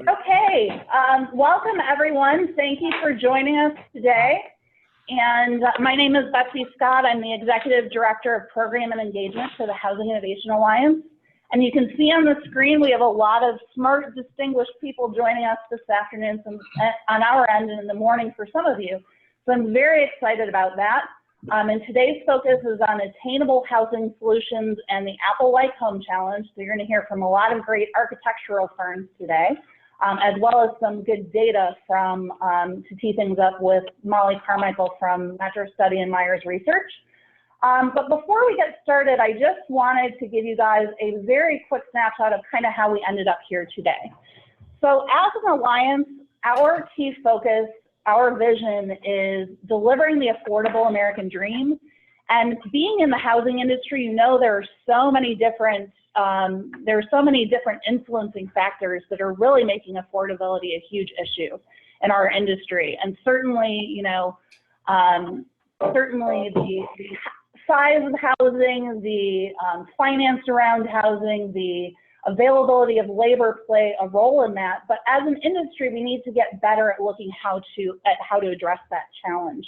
Okay, welcome everyone. Thank you for joining us today. And my name is Betsy Scott. I'm the Executive Director of Program and Engagement for the Housing Innovation Alliance. And you can see on the screen, we have a lot of smart, distinguished people joining us this afternoon on our end and in the morning for some of you. So I'm very excited about that. And today's focus is on attainable housing solutions and the Apple-like Home Challenge. So you're going to hear from a lot of great architectural firms today, as well as some good data from, to tee things up with Mollie Carmichael from Metro Study and Myers Research. But before we get started, I just wanted to give you guys a very quick snapshot of kind of how we ended up here today. So as an alliance, our key focus, our vision is delivering the affordable American dream. And being in the housing industry, you know there are so many different influencing factors that are really making affordability a huge issue in our industry. And certainly, you know, certainly the size of housing, the finance around housing, the availability of labor play a role in that. But as an industry, we need to get better at looking how to address that challenge.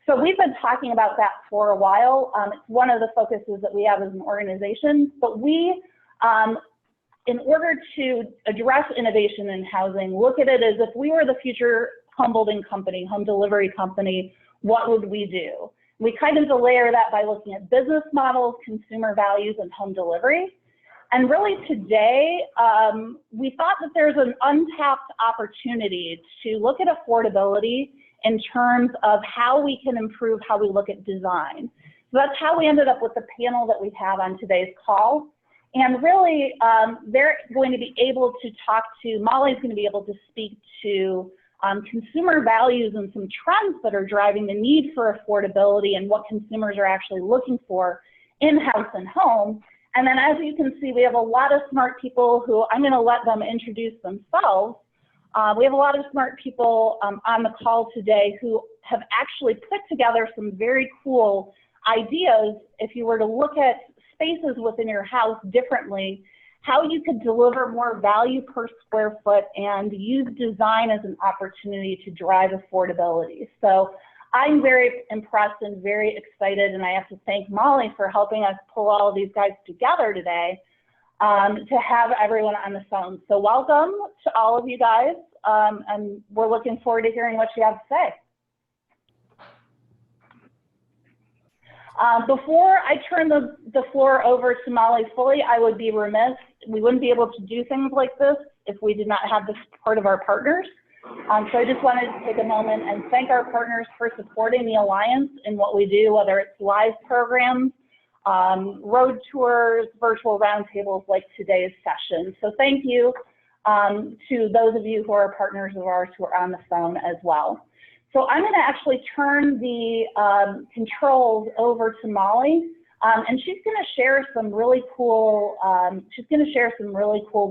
So we've been talking about that for a while. It's one of the focuses that we have as an organization. But we, in order to address innovation in housing, look at it as if we were the future home building company, home delivery company, what would we do? We kind of layer that by looking at business models, consumer values, and home delivery. And really today, we thought that there's an untapped opportunity to look at affordability in terms of how we can improve how we look at design. So that's how we ended up with the panel that we have on today's call. And really, they're going to be able to talk to, Mollie's going to be able to speak to consumer values and some trends that are driving the need for affordability and what consumers are actually looking for in house and home. And then as you can see, we have a lot of smart people who I'm going to let them introduce themselves. We have a lot of smart people on the call today who have actually put together some very cool ideas. If you were to look at spaces within your house differently, how you could deliver more value per square foot and use design as an opportunity to drive affordability. So I'm very impressed and very excited, and I have to thank Mollie for helping us pull all of these guys together today to have everyone on the phone. So welcome to all of you guys, and we're looking forward to hearing what you have to say. Before I turn the floor over to Mollie fully, I would be remiss. We wouldn't be able to do things like this if we did not have the support of our partners. So I just wanted to take a moment and thank our partners for supporting the Alliance in what we do, whether it's live programs, road tours, virtual roundtables like today's session. So thank you to those of you who are partners of ours who are on the phone as well. So I'm going to actually turn the controls over to Mollie, and she's going to share some really cool.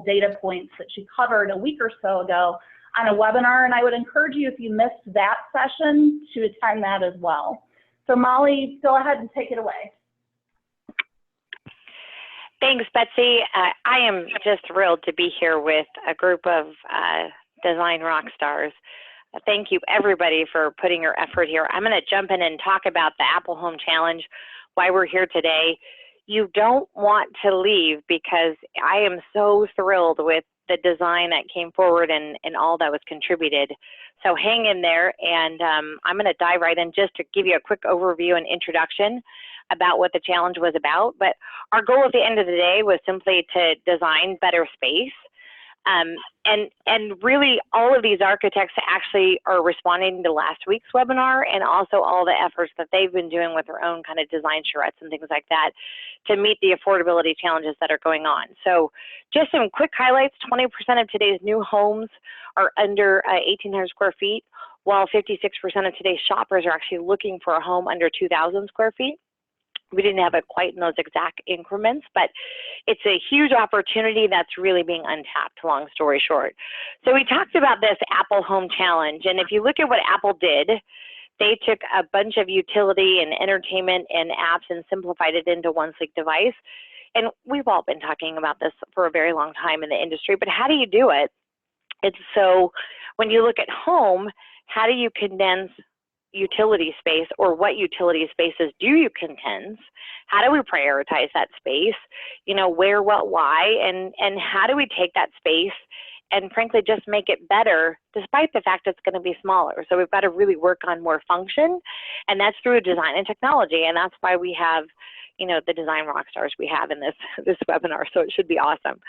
Data points that she covered a week or so ago on a webinar, and I would encourage you, if you missed that session, to attend that as well. So Mollie, go ahead and take it away. Thanks, Betsy. I am just thrilled to be here with a group of design rock stars. Thank you, everybody, for putting your effort here. I'm going to jump in and talk about the Apple Home Challenge, why we're here today. You don't want to leave, because I am so thrilled with the design that came forward and all that was contributed. So hang in there, and I'm going to dive right in just to give you a quick overview and introduction about what the challenge was about. But our goal at the end of the day was simply to design better space. And really all of these architects actually are responding to last week's webinar, and also all the efforts that they've been doing with their own kind of design charrettes and things like that to meet the affordability challenges that are going on. So just some quick highlights: 20% of today's new homes are under 1,800 square feet, while 56% of today's shoppers are actually looking for a home under 2,000 square feet. We didn't have it quite in those exact increments, but it's a huge opportunity that's really being untapped, long story short. So we talked about this Apple Home Challenge, and if you look at what Apple did, They took a bunch of utility and entertainment and apps and simplified it into one sleek device. And we've all been talking about this for a very long time in the industry, but how do you do it? It's so when you look at home, how do you condense utility space, or what utility spaces do you condense? How do we prioritize that space? You know, where, what, why, and how do we take that space and frankly just make it better despite the fact it's going to be smaller? So we've got to really work on more function, and that's through design and technology, and that's why we have, you know, the design rock stars we have in this webinar, so it should be awesome.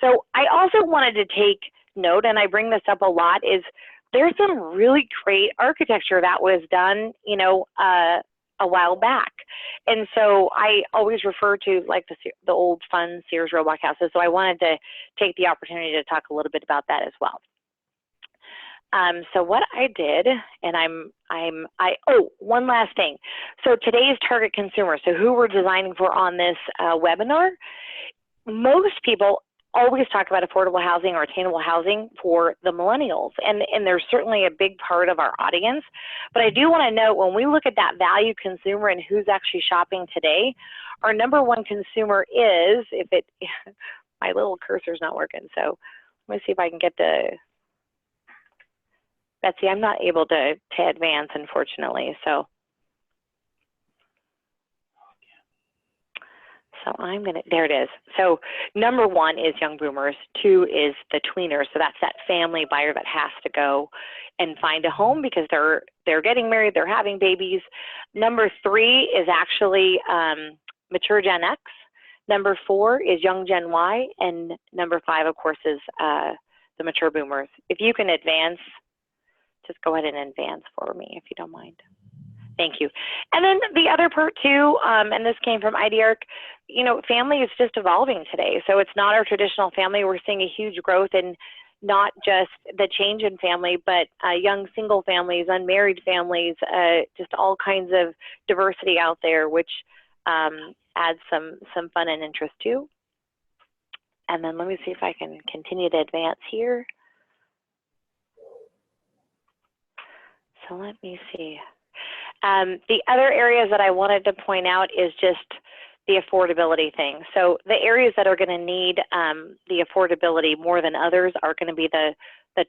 So I also wanted to take note, and I bring this up a lot, is there's some really great architecture that was done, you know, a while back. And so I always refer to like the old fun Sears Roebuck houses. So I wanted to take the opportunity to talk a little bit about that as well. So what I did, and oh, one last thing. So today's target consumer, so who we're designing for on this webinar, most people always talk about affordable housing or attainable housing for the millennials, and there's certainly a big part of our audience. But I do want to note, when we look at that value consumer and who's actually shopping today, our number one consumer is, my little cursor's not working, so let me see if I can get the, Betsy, I'm not able to advance, unfortunately, so I'm gonna, there it is. So number one is young boomers, two is the tweeners. So that's that family buyer that has to go and find a home because they're getting married, they're having babies. Number three is actually mature Gen X. Number four is young Gen Y, and number five, of course, is the mature boomers. If you can advance, just go ahead and advance for me if you don't mind. Thank you. And then the other part too, and this came from IDEArc, you know, family is just evolving today. So it's not our traditional family. We're seeing a huge growth in not just the change in family, but young single families, unmarried families, just all kinds of diversity out there, which adds some fun and interest too. And then let me see if I can continue to advance here. So let me see. The other areas that I wanted to point out is just the affordability thing. So the areas that are going to need the affordability more than others are going to be the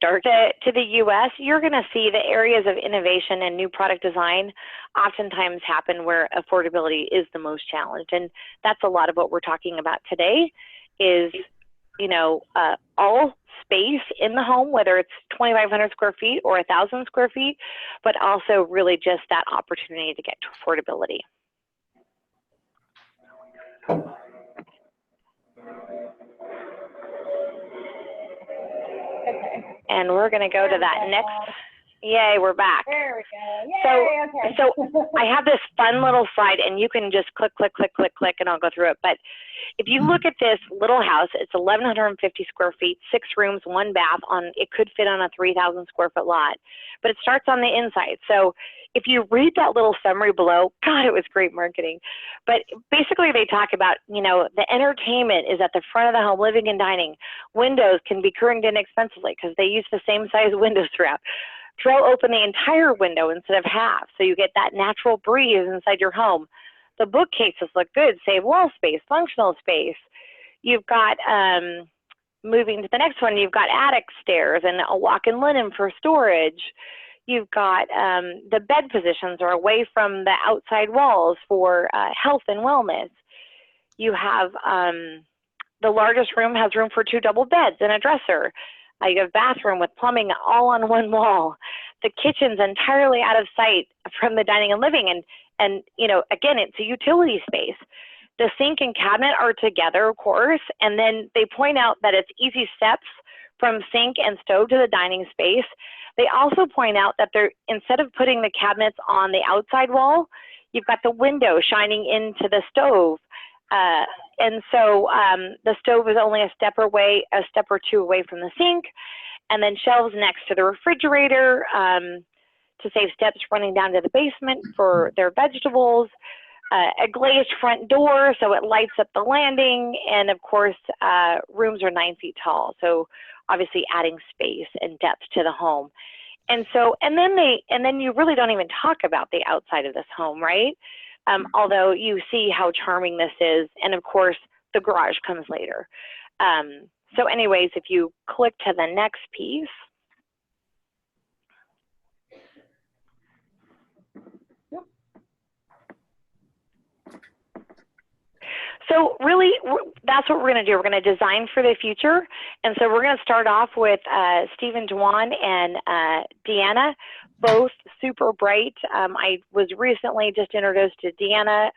dark to the U.S. You're going to see the areas of innovation and new product design oftentimes happen where affordability is the most challenged. And that's a lot of what we're talking about today is, you know, all space in the home, whether it's 2,500 square feet or 1,000 square feet, but also really just that opportunity to get to affordability. Okay. And we're going to go to that next. Yay, we're back. There we go. Yay, okay. So I have this fun little slide, and you can just click, click, click, click, click, and I'll go through it. But if you look at this little house, it's 1,150 square feet, 6 rooms, 1 bath. It could fit on a 3,000 square foot lot, but it starts on the inside. So if you read that little summary below, God, it was great marketing. But basically they talk about, you know, the entertainment is at the front of the home, living and dining. Windows can be curtained inexpensively because they use the same size windows throughout. Throw open the entire window instead of half, so you get that natural breeze inside your home. The bookcases look good, save wall space, functional space. You've got, moving to the next one, you've got attic stairs and a walk-in linen for storage. You've got the bed positions are away from the outside walls for health and wellness. You have the largest room has room for 2 double beds and a dresser. You have a bathroom with plumbing all on one wall. The kitchen's entirely out of sight from the dining and living. And you know, again, it's a utility space. The sink and cabinet are together, of course, and then they point out that it's easy steps from sink and stove to the dining space. They also point out that instead of putting the cabinets on the outside wall, you've got the window shining into the stove. And so the stove is only a step or 2 away from the sink, and then shelves next to the refrigerator to save steps running down to the basement for their vegetables, a glazed front door so it lights up the landing, and of course rooms are 9 feet tall, so obviously adding space and depth to the home. And so, and then you really don't even talk about the outside of this home, right? Although you see how charming this is, and of course the garage comes later. So anyways, if you click to the next piece. So really, that's what we're going to do. We're going to design for the future. And so we're going to start off with Stephen, Dewan, and Deanna, both super bright. I was recently just introduced to Deanna,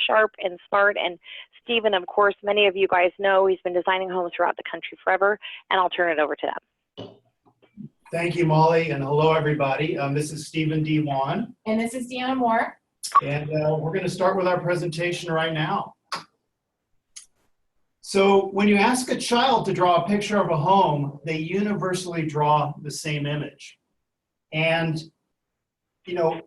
sharp and smart, and Stephen, of course, many of you guys know he's been designing homes throughout the country forever, and I'll turn it over to them. Thank you, Molly, and hello, everybody. This is Stephen Dewan. And this is Deanna Moore. And we're going to start with our presentation right now. So when you ask a child to draw a picture of a home, they universally draw the same image. And, you know,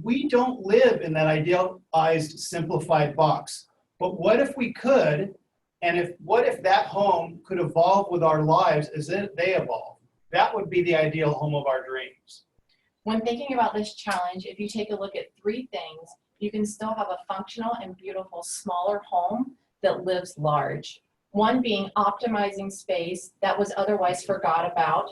we don't live in that idealized, simplified box. But what if we could, and what if that home could evolve with our lives as they evolve? That would be the ideal home of our dreams. When thinking about this challenge, if you take a look at three things, you can still have a functional and beautiful smaller home that lives large. One being optimizing space that was otherwise forgot about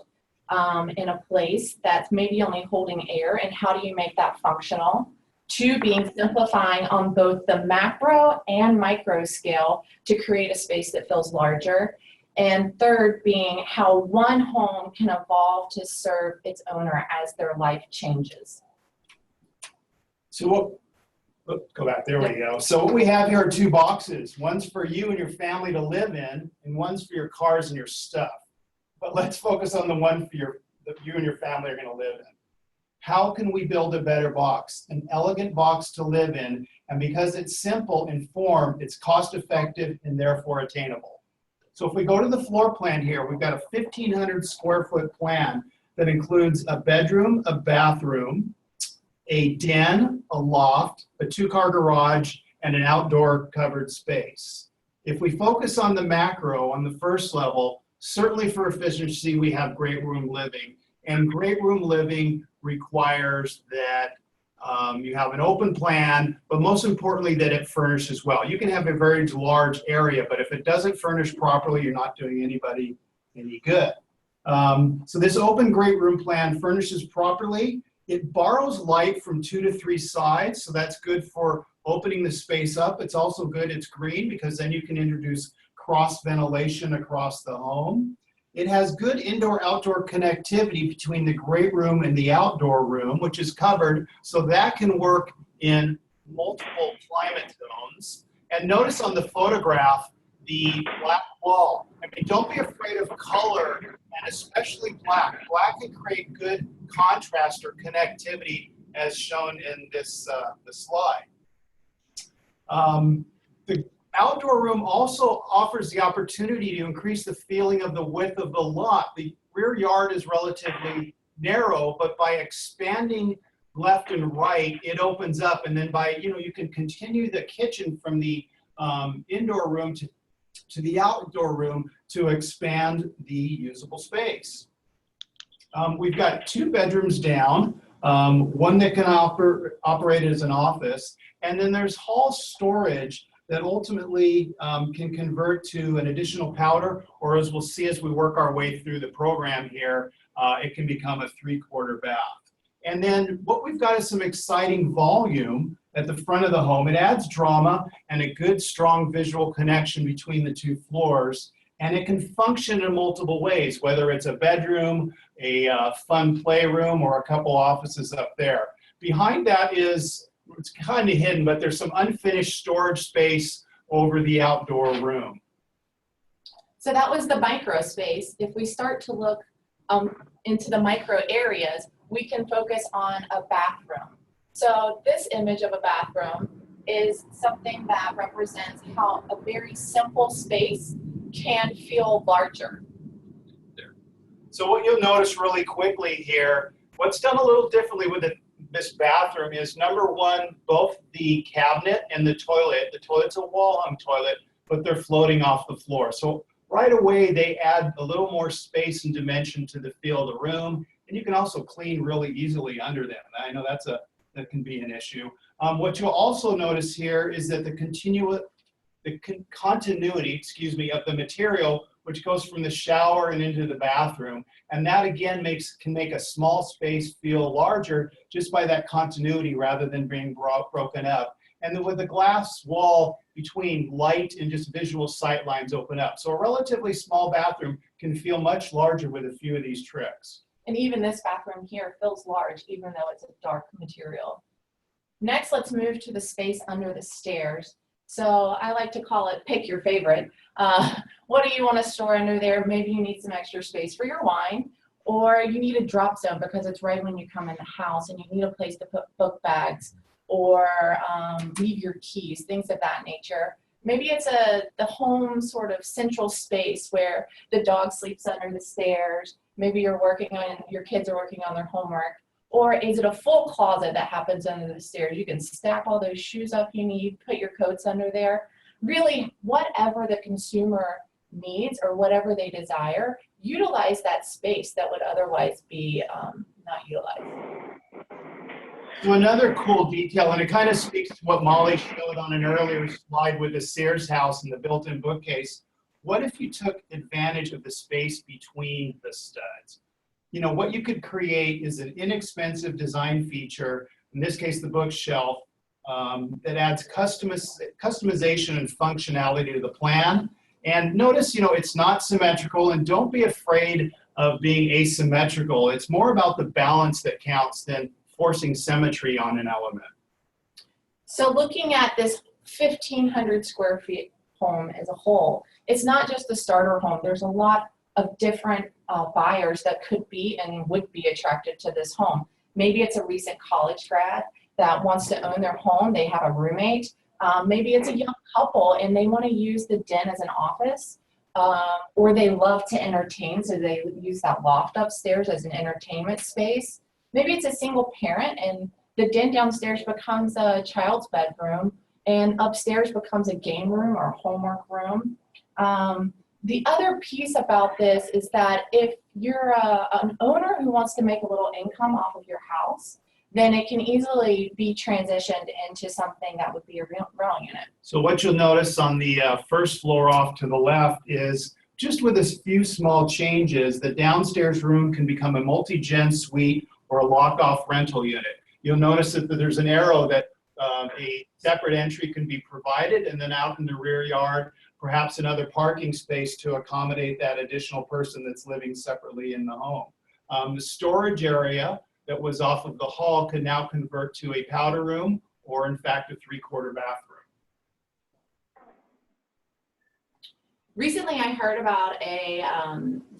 in a place that's maybe only holding air, and how do you make that functional? Two being simplifying on both the macro and micro scale to create a space that feels larger. And third being how one home can evolve to serve its owner as their life changes. So go back, there we go. So what we have here are two boxes. One's for you and your family to live in, and one's for your cars and your stuff. But let's focus on the one for that you and your family are gonna live in. How can we build a better box? An elegant box to live in, and because it's simple in form, it's cost effective and therefore attainable. So if we go to the floor plan here, we've got a 1,500 square foot plan that includes a bedroom, a bathroom, a den, a loft, a 2-car garage, and an outdoor covered space. If we focus on the macro, on the first level, certainly for efficiency, we have great room living. And great room living requires that you have an open plan, but most importantly that it furnishes well. You can have a very large area, but if it doesn't furnish properly, you're not doing anybody any good. So this open great room plan furnishes properly. It borrows light from 2 to 3 sides, so that's good for opening the space up. It's also good, it's green, because then you can introduce cross ventilation across the home. It has good indoor-outdoor connectivity between the great room and the outdoor room, which is covered, so that can work in multiple climate zones. And notice on the photograph, the black wall. I mean, don't be afraid of color, and especially black. Black can create good contrast or connectivity, as shown in this slide. The outdoor room also offers the opportunity to increase the feeling of the width of the lot. The rear yard is relatively narrow, but by expanding left and right, it opens up, and then you can continue the kitchen from the indoor room to the outdoor room to expand the usable space. We've got 2 bedrooms down, one that can operate as an office, and then there's hall storage that ultimately can convert to an additional powder, or as we'll see as we work our way through the program here, it can become a 3/4 bath. And then what we've got is some exciting volume at the front of the home. It adds drama and a good, strong visual connection between the 2 floors, and it can function in multiple ways, whether it's a bedroom, a fun playroom, or a couple offices up there. Behind that it's kind of hidden, but there's some unfinished storage space over the outdoor room. So that was the micro space. If we start to look into the micro areas, we can focus on a bathroom. So this image of a bathroom is something that represents how a very simple space can feel larger. So what you'll notice really quickly here, what's done a little differently with this bathroom is, number one, both the cabinet and the toilet's a wall-hung toilet, but they're floating off the floor. So right away, they add a little more space and dimension to the feel of the room, and you can also clean really easily under them. I know that can be an issue. What you'll also notice here is that the continuity, of the material, which goes from the shower and into the bathroom, and that again can make a small space feel larger just by that continuity rather than being broken up. And then with the glass wall between light and just visual sight lines open up. So a relatively small bathroom can feel much larger with a few of these tricks. And even this bathroom here feels large, even though it's a dark material. Next, let's move to the space under the stairs. So I like to call it pick your favorite. What do you want to store under there? Maybe you need some extra space for your wine, or you need a drop zone because it's right when you come in the house and you need a place to put book bags or leave your keys, things of that nature. Maybe it's the home sort of central space where the dog sleeps under the stairs. Maybe your kids are working on their homework. Or is it a full closet that happens under the stairs? You can stack all those shoes up you need, put your coats under there. Really, whatever the consumer needs or whatever they desire, utilize that space that would otherwise be not utilized. So another cool detail, and it kind of speaks to what Mollie showed on an earlier slide with the Sears house and the built-in bookcase. What if you took advantage of the space between the studs? What you could create is an inexpensive design feature, in this case the bookshelf, that adds customization and functionality to the plan. And notice, it's not symmetrical, and don't be afraid of being asymmetrical. It's more about the balance that counts than forcing symmetry on an element. So looking at this 1,500 square feet home as a whole, it's not just the starter home. There's a lot of different buyers that could be and would be attracted to this home. Maybe it's a recent college grad that wants to own their home. They have a roommate. Maybe it's a young couple and they want to use the den as an office, or they love to entertain, so they use that loft upstairs as an entertainment space. Maybe it's a single parent and the den downstairs becomes a child's bedroom and upstairs becomes a game room or a homework room. The other piece about this is that if you're an owner who wants to make a little income off of your house, then it can easily be transitioned into something that would be a rental unit. So what you'll notice on the first floor off to the left is just with a few small changes, the downstairs room can become a multi-gen suite or a lock-off rental unit. You'll notice that there's an arrow that a separate entry can be provided, and then out in the rear yard, perhaps another parking space to accommodate that additional person that's living separately in the home. The storage area that was off of the hall can now convert to a powder room or, in fact, a 3/4 bathroom. Recently, I heard about a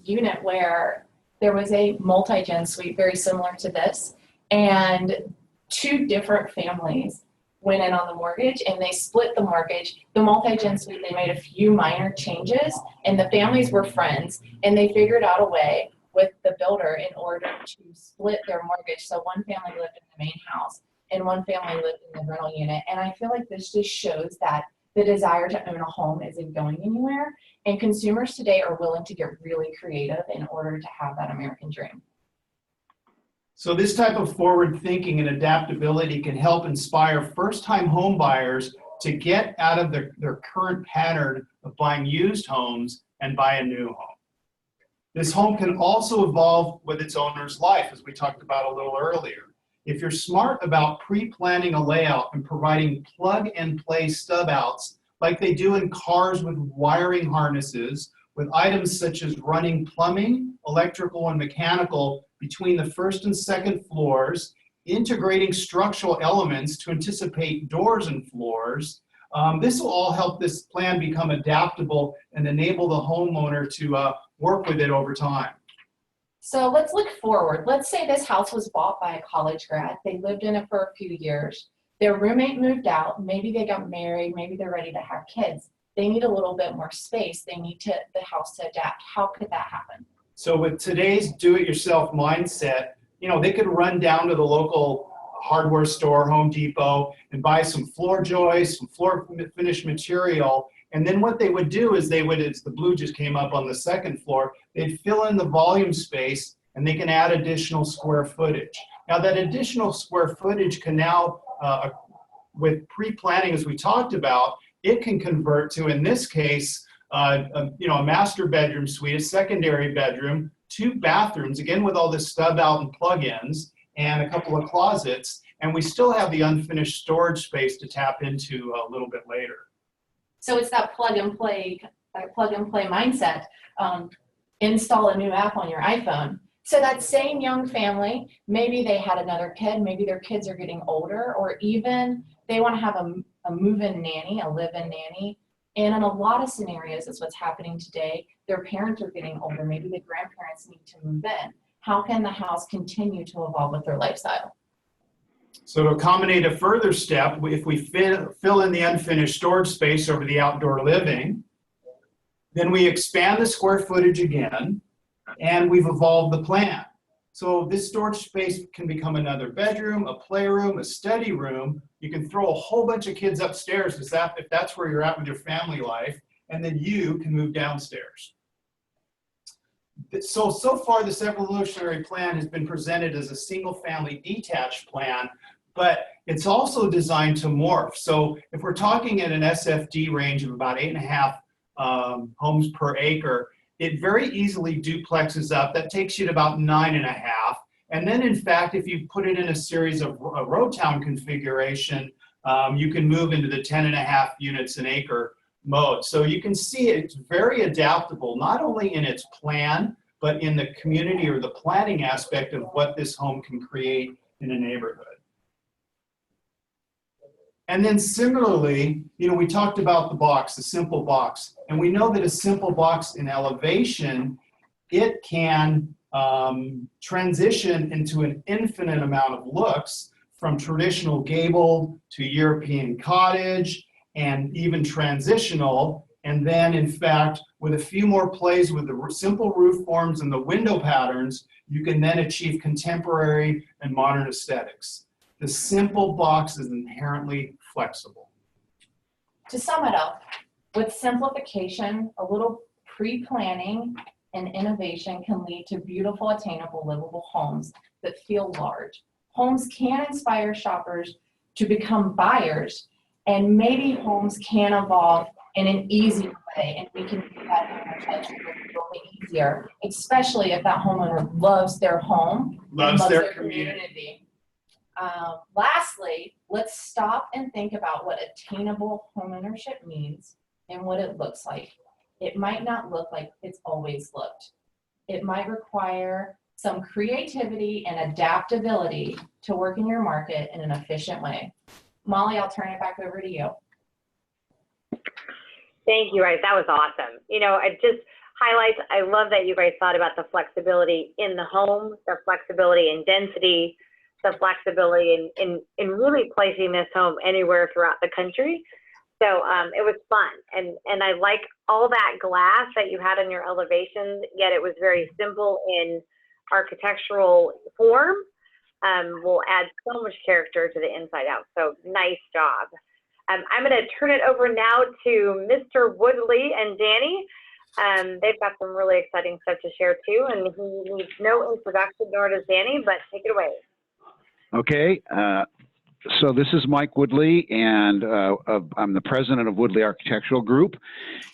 unit where there was a multi-gen suite very similar to this, and 2 different families went in on the mortgage and they split the mortgage. The multi-gen suite, they made a few minor changes and the families were friends and they figured out a way with the builder in order to split their mortgage. So one family lived in the main house and one family lived in the rental unit. And I feel like this just shows that the desire to own a home isn't going anywhere, and consumers today are willing to get really creative in order to have that American dream. So this type of forward thinking and adaptability can help inspire first-time home buyers to get out of their current pattern of buying used homes and buy a new home. This home can also evolve with its owner's life, as we talked about a little earlier. If you're smart about pre-planning a layout and providing plug-and-play stub-outs like they do in cars with wiring harnesses, with items such as running plumbing, electrical, and mechanical between the first and second floors, integrating structural elements to anticipate doors and floors. This will all help this plan become adaptable and enable the homeowner to work with it over time. So let's look forward. Let's say this house was bought by a college grad. They lived in it for a few years. Their roommate moved out. Maybe they got married. Maybe they're ready to have kids. They need a little bit more space. They need the house to adapt. How could that happen? So with today's do-it-yourself mindset, they could run down to the local hardware store, Home Depot, and buy some floor joists, some floor finish material. And then what they would do is as the blue just came up on the second floor, they'd fill in the volume space and they can add additional square footage. Now that additional square footage can now, with pre-planning as we talked about, it can convert to, in this case, a master bedroom suite, a secondary bedroom, 2 bathrooms, again with all the stub out and plug-ins, and a couple of closets, and we still have the unfinished storage space to tap into a little bit later. So it's that plug and play mindset. Install a new app on your iPhone. So that same young family, maybe they had another kid, maybe their kids are getting older, or even they want to have a move-in nanny, a live-in nanny. And in a lot of scenarios, that's what's happening today. Their parents are getting older. Maybe the grandparents need to move in. How can the house continue to evolve with their lifestyle? So to accommodate a further step, if we fill in the unfinished storage space over the outdoor living, then we expand the square footage again, and we've evolved the plan. So this storage space can become another bedroom, a playroom, a study room. You can throw a whole bunch of kids upstairs if that's where you're at with your family life, and then you can move downstairs. So far this evolutionary plan has been presented as a single family detached plan, but it's also designed to morph. So if we're talking at an SFD range of about 8.5 homes per acre, it very easily duplexes up. That takes you to about 9.5. And then in fact, if you put it in a series of a row town configuration, you can move into the 10.5 units an acre mode. So you can see it's very adaptable, not only in its plan, but in the community or the planning aspect of what this home can create in a neighborhood. And then similarly, we talked about the box, the simple box, and we know that a simple box in elevation, it can transition into an infinite amount of looks, from traditional gabled to European cottage, and even transitional. And then in fact, with a few more plays with the simple roof forms and the window patterns, you can then achieve contemporary and modern aesthetics. The simple box is inherently flexible. To sum it up, with simplification, a little pre-planning and innovation can lead to beautiful, attainable, livable homes that feel large. Homes can inspire shoppers to become buyers, and maybe homes can evolve in an easy way, and we can do that in our budget really easier, especially if that homeowner loves their home, loves their community. Lastly, let's stop and think about what attainable homeownership means and what it looks like. It might not look like it's always looked. It might require some creativity and adaptability to work in your market in an efficient way. Molly, I'll turn it back over to you. Thank you, guys. That was awesome. It just highlights, I love that you guys thought about the flexibility in the home, the flexibility in density, the flexibility in really placing this home anywhere throughout the country. So it was fun. And I like all that glass that you had in your elevation, yet it was very simple in architectural form. Will add so much character to the inside out. So nice job. I'm going to turn it over now to Mr. Woodley and Danny. They've got some really exciting stuff to share too, and he needs no introduction, nor does Danny, but take it away. Okay, so this is Mike Woodley, and I'm the president of Woodley Architectural Group.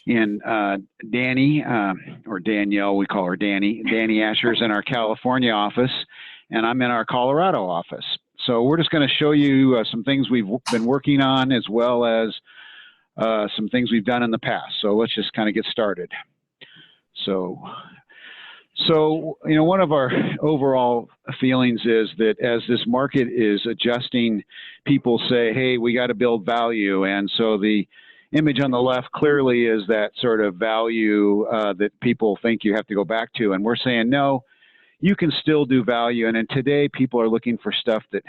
And Danny, or Danielle, we call her Danny. Danny Asher's in our California office, and I'm in our Colorado office. So we're just going to show you some things we've been working on, as well as some things we've done in the past. So let's just kind of get started. So one of our overall feelings is that as this market is adjusting, people say, hey, we got to build value. And so the image on the left clearly is that sort of value that people think you have to go back to. And we're saying, no, you can still do value. And today people are looking for stuff that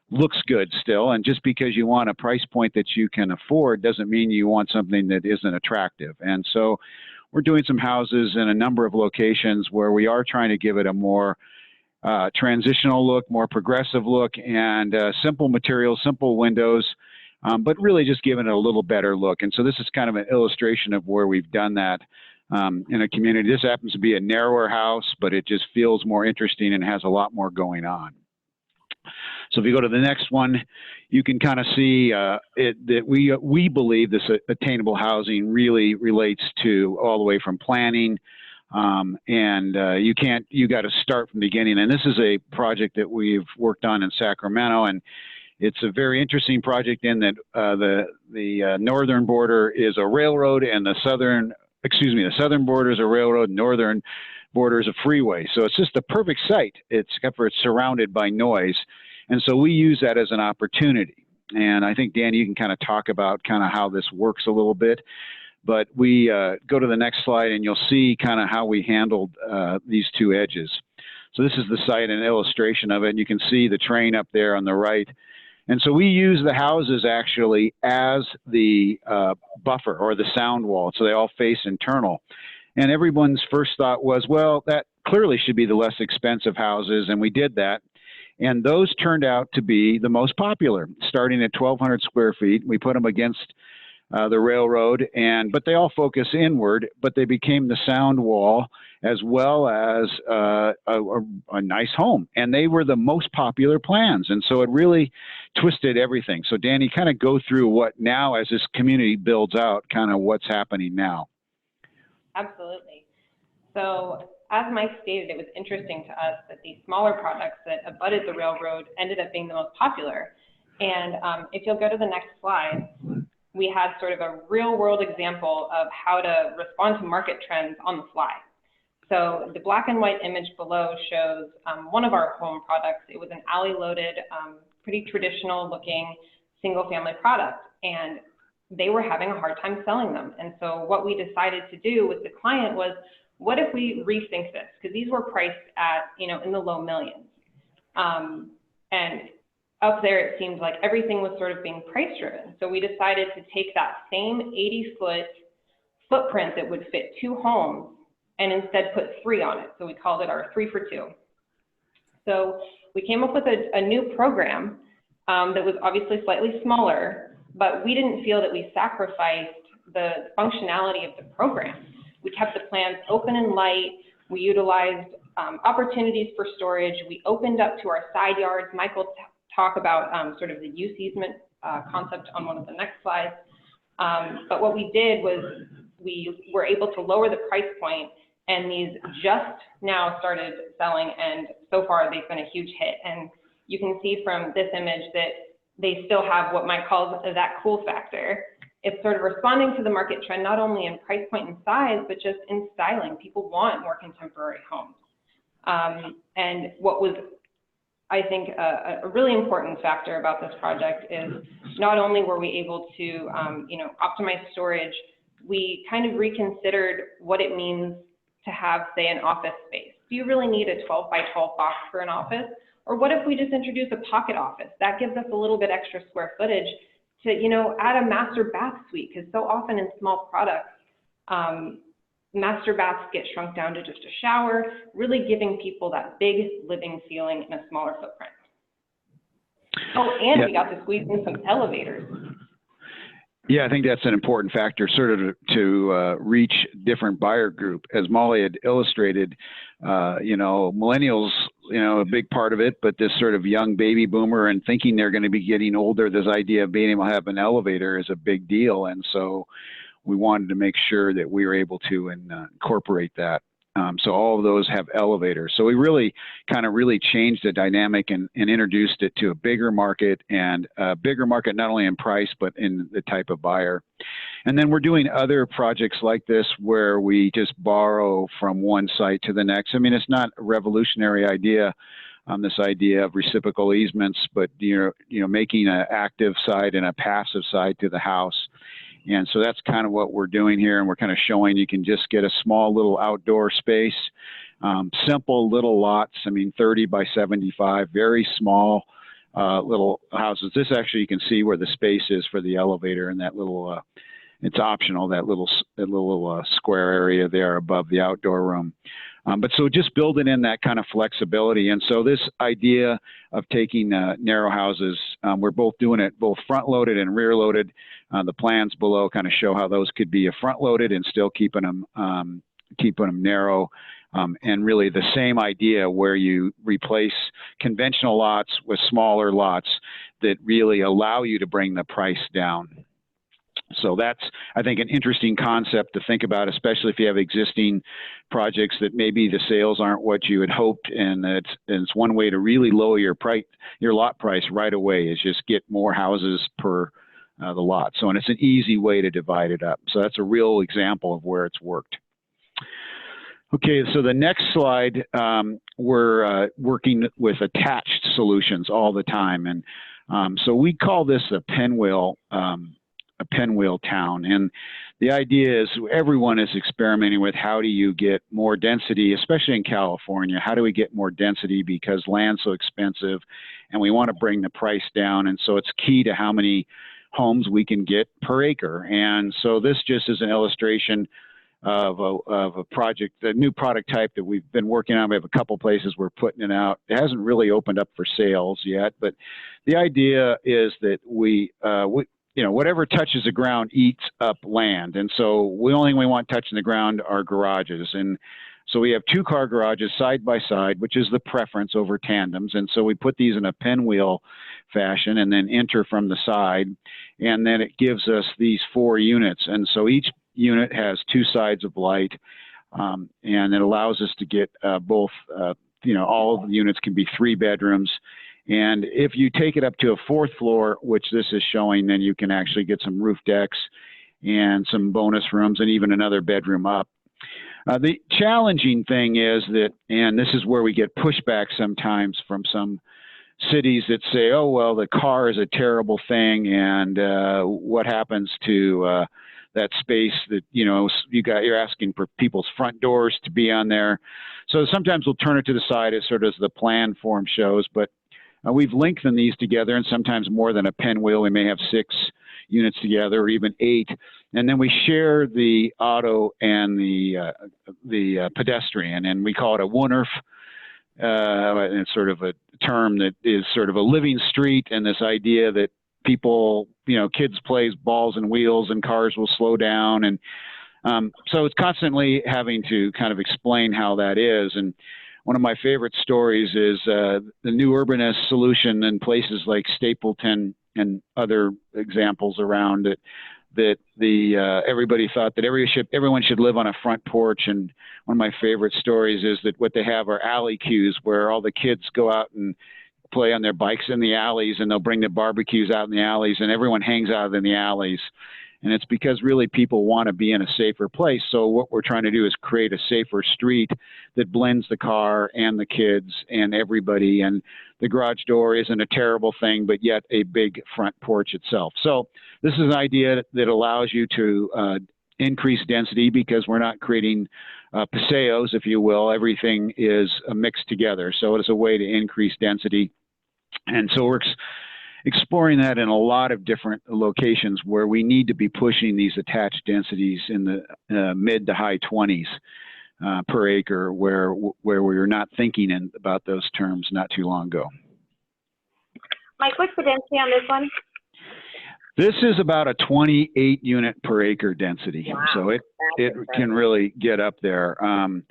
looks good still. And just because you want a price point that you can afford doesn't mean you want something that isn't attractive. And so we're doing some houses in a number of locations where we are trying to give it a more transitional look, more progressive look, and simple materials, simple windows, but really just giving it a little better look. And so this is kind of an illustration of where we've done that in a community. This happens to be a narrower house, but it just feels more interesting and has a lot more going on. So if you go to the next one, you can kind of see that we believe this attainable housing really relates to all the way from planning, and you got to start from the beginning. And this is a project that we've worked on in Sacramento, and it's a very interesting project in that the northern border is a railroad, and the southern border is a railroad, northern border is a freeway. So it's just the perfect site, except for it's surrounded by noise. And so we use that as an opportunity. And I think, Dan, you can kind of talk about kind of how this works a little bit. But we go to the next slide, and you'll see kind of how we handled these two edges. So this is the site, an illustration of it. And you can see the train up there on the right. And so we use the houses actually as the buffer or the sound wall. So they all face internal. And everyone's first thought was, well, that clearly should be the less expensive houses. And we did that. And those turned out to be the most popular, starting at 1,200 square feet. We put them against the railroad, but they all focus inward, but they became the sound wall as well as a nice home. And they were the most popular plans. And so it really twisted everything. So Danny, kind of go through what now, as this community builds out, kind of what's happening now. Absolutely. So as Mike stated, it was interesting to us that these smaller products that abutted the railroad ended up being the most popular. And if you'll go to the next slide, we had sort of a real world example of how to respond to market trends on the fly. So the black and white image below shows one of our home products. It was an alley loaded, pretty traditional looking single family product. And they were having a hard time selling them. And so what we decided to do with the client was, what if we rethink this? Because these were priced at, in the low millions. And up there, it seemed like everything was sort of being price driven. So we decided to take that same 80-foot footprint that would fit 2 homes and instead put 3 on it. So we called it our 3 for 2. So we came up with a new program that was obviously slightly smaller, but we didn't feel that we sacrificed the functionality of the program. We kept the plans open and light. We utilized opportunities for storage. We opened up to our side yards. Mike will talk about sort of the use easement concept on one of the next slides. But what we did was we were able to lower the price point, and these just now started selling, and so far they've been a huge hit. And you can see from this image that they still have what Mike calls that cool factor. It's sort of responding to the market trend, not only in price point and size, but just in styling. People want more contemporary homes. And what was, I think, a really important factor about this project is not only were we able to, optimize storage, we kind of reconsidered what it means to have, say, an office space. Do you really need a 12 by 12 box for an office? Or what if we just introduce a pocket office? That gives us a little bit extra square footage to, add a master bath suite, because so often in small products, master baths get shrunk down to just a shower, really giving people that big living feeling in a smaller footprint. Oh, and we got to squeeze in some elevators. Yeah, I think that's an important factor, sort of to reach different buyer group. As Mollie had illustrated, millennials, a big part of it, but this sort of young baby boomer and thinking they're going to be getting older, this idea of being able to have an elevator is a big deal. And so we wanted to make sure that we were able to incorporate that. So all of those have elevators. So we really changed the dynamic and introduced it to a bigger market, and a bigger market not only in price, but in the type of buyer. And then we're doing other projects like this where we just borrow from one site to the next. I mean, it's not a revolutionary idea, this idea of reciprocal easements, but making an active side and a passive side to the house. And so that's kind of what we're doing here, and we're kind of showing you can just get a small little outdoor space, simple little lots, 30 by 75, very small little houses. This actually, you can see where the space is for the elevator, and that little, it's optional, that little square area there above the outdoor room. But so just building in that kind of flexibility. And so this idea of taking narrow houses, we're both doing it both front loaded and rear loaded. The plans below kind of show how those could be front loaded and still keeping them narrow. And really the same idea where you replace conventional lots with smaller lots that really allow you to bring the price down. So that's, I think, an interesting concept to think about, especially if you have existing projects that maybe the sales aren't what you had hoped, and it's one way to really lower your lot price right away is just get more houses per the lot. So, and it's an easy way to divide it up. So that's a real example of where it's worked. Okay, so the next slide, we're working with attached solutions all the time, and so we call this a pinwheel town. And the idea is everyone is experimenting with how do you get more density, especially in California. How do we get more density because land's so expensive and we want to bring the price down. And so it's key to how many homes we can get per acre. And so this just is an illustration of a project, a new product type that we've been working on. We have a couple places we're putting it out. It hasn't really opened up for sales yet, but the idea is that we you know, whatever touches the ground eats up land. And so the only thing we want touching the ground are garages. And so we have 2-car garages side by side, which is the preference over tandems. And so we put these in a pinwheel fashion and then enter from the side. And then it gives us these 4 units. And so each unit has 2 sides of light. And it allows us to get both, you know, all of the units can be 3 bedrooms. And if you take it up to a 4th floor, which this is showing, then you can actually get some roof decks and some bonus rooms and even another bedroom up. The challenging thing is that, and this is where we get pushback sometimes from some cities that say, oh, well, the car is a terrible thing, and what happens to that space that, you know, you're asking for people's front doors to be on there. So sometimes we'll turn it to the side as sort of the plan form shows, but we've lengthened these together, and sometimes more than a pinwheel. We may have 6 units together, or even 8, and then we share the auto and the pedestrian, and we call it a Woodley. And it's sort of a term that is sort of a living street, and this idea that people, you know, kids play balls and wheels, and cars will slow down, and so it's constantly having to kind of explain how that is. And one of my favorite stories is the new urbanist solution in places like Stapleton and other examples around it, that everybody thought that everyone should live on a front porch. And one of my favorite stories is that what they have are alley cues where all the kids go out and play on their bikes in the alleys, and they'll bring the barbecues out in the alleys, and everyone hangs out in the alleys. And it's because really people want to be in a safer place. So what we're trying to do is create a safer street that blends the car and the kids and everybody. And the garage door isn't a terrible thing, but yet a big front porch itself. So this is an idea that allows you to increase density because we're not creating paseos, if you will. Everything is mixed together. So it is a way to increase density. And so we're exploring that in a lot of different locations where we need to be pushing these attached densities in the mid to high 20s per acre, where we were not thinking about those terms not too long ago. Mike, what's the density on this one? This is about a 28 unit per acre density. Wow. So it can really get up there. And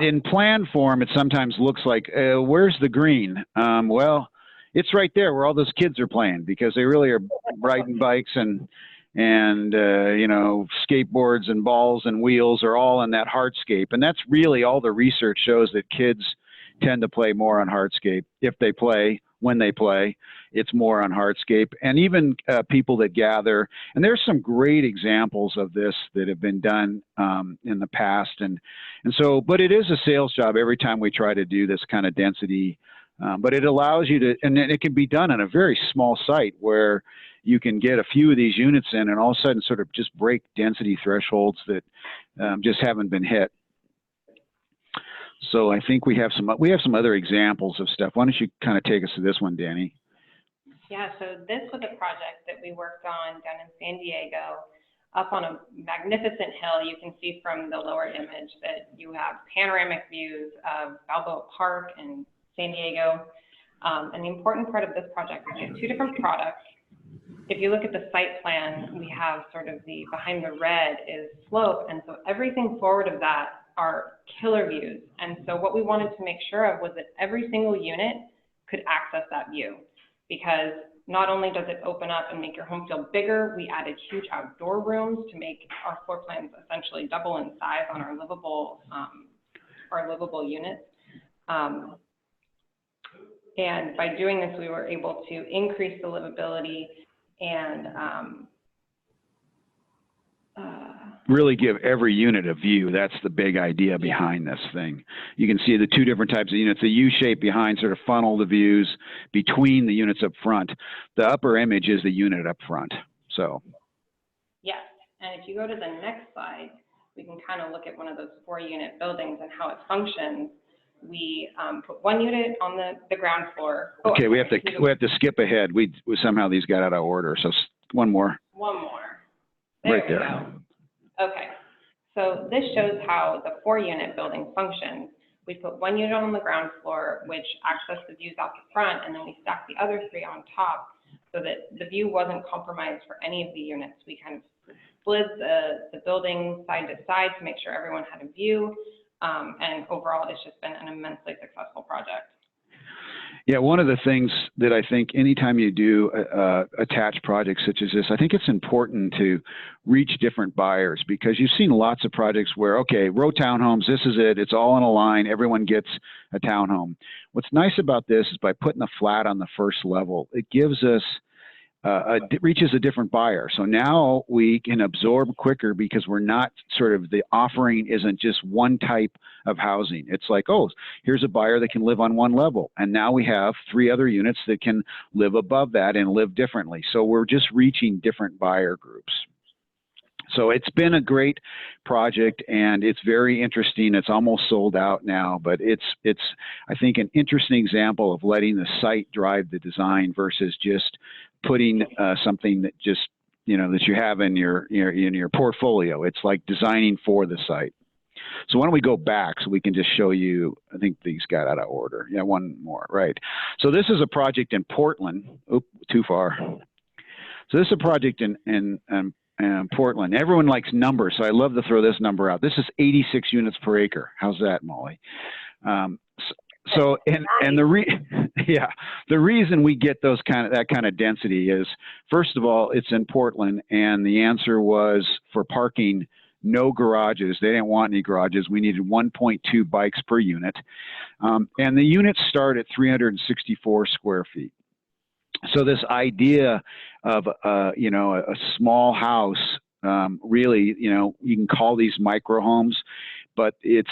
in plan form, it sometimes looks like, where's the green? Well, it's right there where all those kids are playing, because they really are riding bikes and you know, skateboards and balls and wheels are all on that hardscape. And that's really all the research shows, that kids tend to play more on hardscape. If they play, when they play, it's more on hardscape. And even people that gather, and there's some great examples of this that have been done in the past. And so, but it is a sales job every time we try to do this kind of density. But it allows you to, and it can be done on a very small site where you can get a few of these units in and all of a sudden sort of just break density thresholds that just haven't been hit. So I think we have some other examples of stuff. Why don't you kind of take us to this one, Danny? Yeah, so this was a project that we worked on down in San Diego. up on a magnificent hill. You can see from the lower image that you have panoramic views of Balboa Park and San Diego. And the important part of this project is we have two different products. If you look at the site plan, we have sort of the behind the red is slope, and so everything forward of that are killer views. And so what we wanted to make sure of was that every single unit could access that view, because not only does it open up and make your home feel bigger, we added huge outdoor rooms to make our floor plans essentially double in size on our livable units. And by doing this, we were able to increase the livability and really give every unit a view. That's the big idea behind this thing. You can see the two different types of units. The U-shape behind sort of funnel the views between the units up front. The upper image is the unit up front. So. Yes, and if you go to the next slide, we can kind of look at one of those 4-unit buildings and how it functions. We put one unit on the ground floor. Oh, okay, we have to skip ahead. We somehow these got out of order. So one more. One more. Right there. Okay, so this shows how the 4-unit building functions. We put one unit on the ground floor, which accessed the views out the front, and then we stacked the other 3 on top so that the view wasn't compromised for any of the units. We kind of split the building side to side to make sure everyone had a view. And overall, it's just been an immensely successful project. Yeah, one of the things that I think anytime you do attached projects such as this, I think it's important to reach different buyers, because you've seen lots of projects where, okay, row townhomes, this is it, it's all in a line, everyone gets a townhome. What's nice about this is by putting the flat on the first level, it gives us reaches a different buyer. So now we can absorb quicker because we're not sort of, the offering isn't just one type of housing. It's like, oh, here's a buyer that can live on one level. And now we have 3 other units that can live above that and live differently. So we're just reaching different buyer groups. So it's been a great project and it's very interesting. It's almost sold out now, but it's I think an interesting example of letting the site drive the design versus just putting something that just, you know, that you have in your portfolio. It's like designing for the site. So why don't we go back so we can just show you, I think these got out of order. Yeah, one more, right. So this is a project in Portland. Oop, too far. So this is a project in Portland. Everyone likes numbers, so I love to throw this number out. This is 86 units per acre. How's that, Mollie? So the reason we get that kind of density is, first of all, it's in Portland, and the answer was for parking, no garages. They didn't want any garages. We needed 1.2 bikes per unit, and the units start at 364 square feet. So this idea of you know, a small house, really, you know, you can call these micro homes, but it's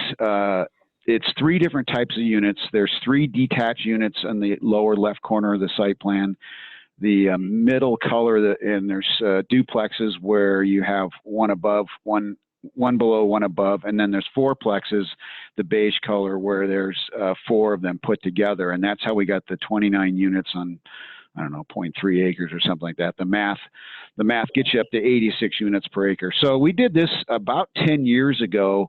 3 different types of units. There's 3 detached units in the lower left corner of the site plan. The middle color, and there's duplexes where you have one above, one below, one above, and then there's 4plexes, the beige color, where there's 4 of them put together, and that's how we got the 29 units on, I don't know, 0.3 acres or something like that. The math gets you up to 86 units per acre. So we did this about 10 years ago,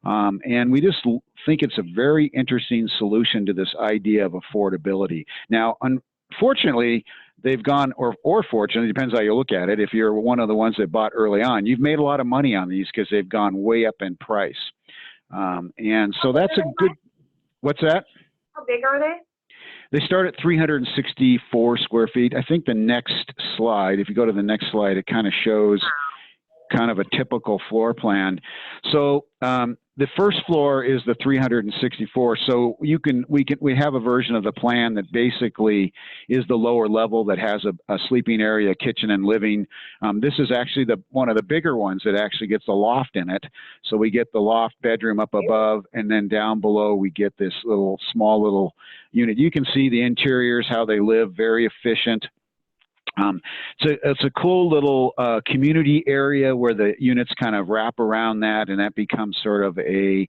and we just think it's a very interesting solution to this idea of affordability. Now, unfortunately, they've gone, or fortunately, depends how you look at it. If you're one of the ones that bought early on, you've made a lot of money on these because they've gone way up in price. And so that's a good, what's that? How big are they? They start at 364 square feet. I think the next slide, if you go to the next slide, it kind of shows kind of a typical floor plan. So the first floor is the 364. So we have a version of the plan that basically is the lower level that has a sleeping area, kitchen, and living. This is actually one of the bigger ones that actually gets the loft in it. So we get the loft bedroom up above, and then down below we get this small little unit. You can see the interiors, how they live, very efficient. It's a cool little community area where the units kind of wrap around that, and that becomes sort of a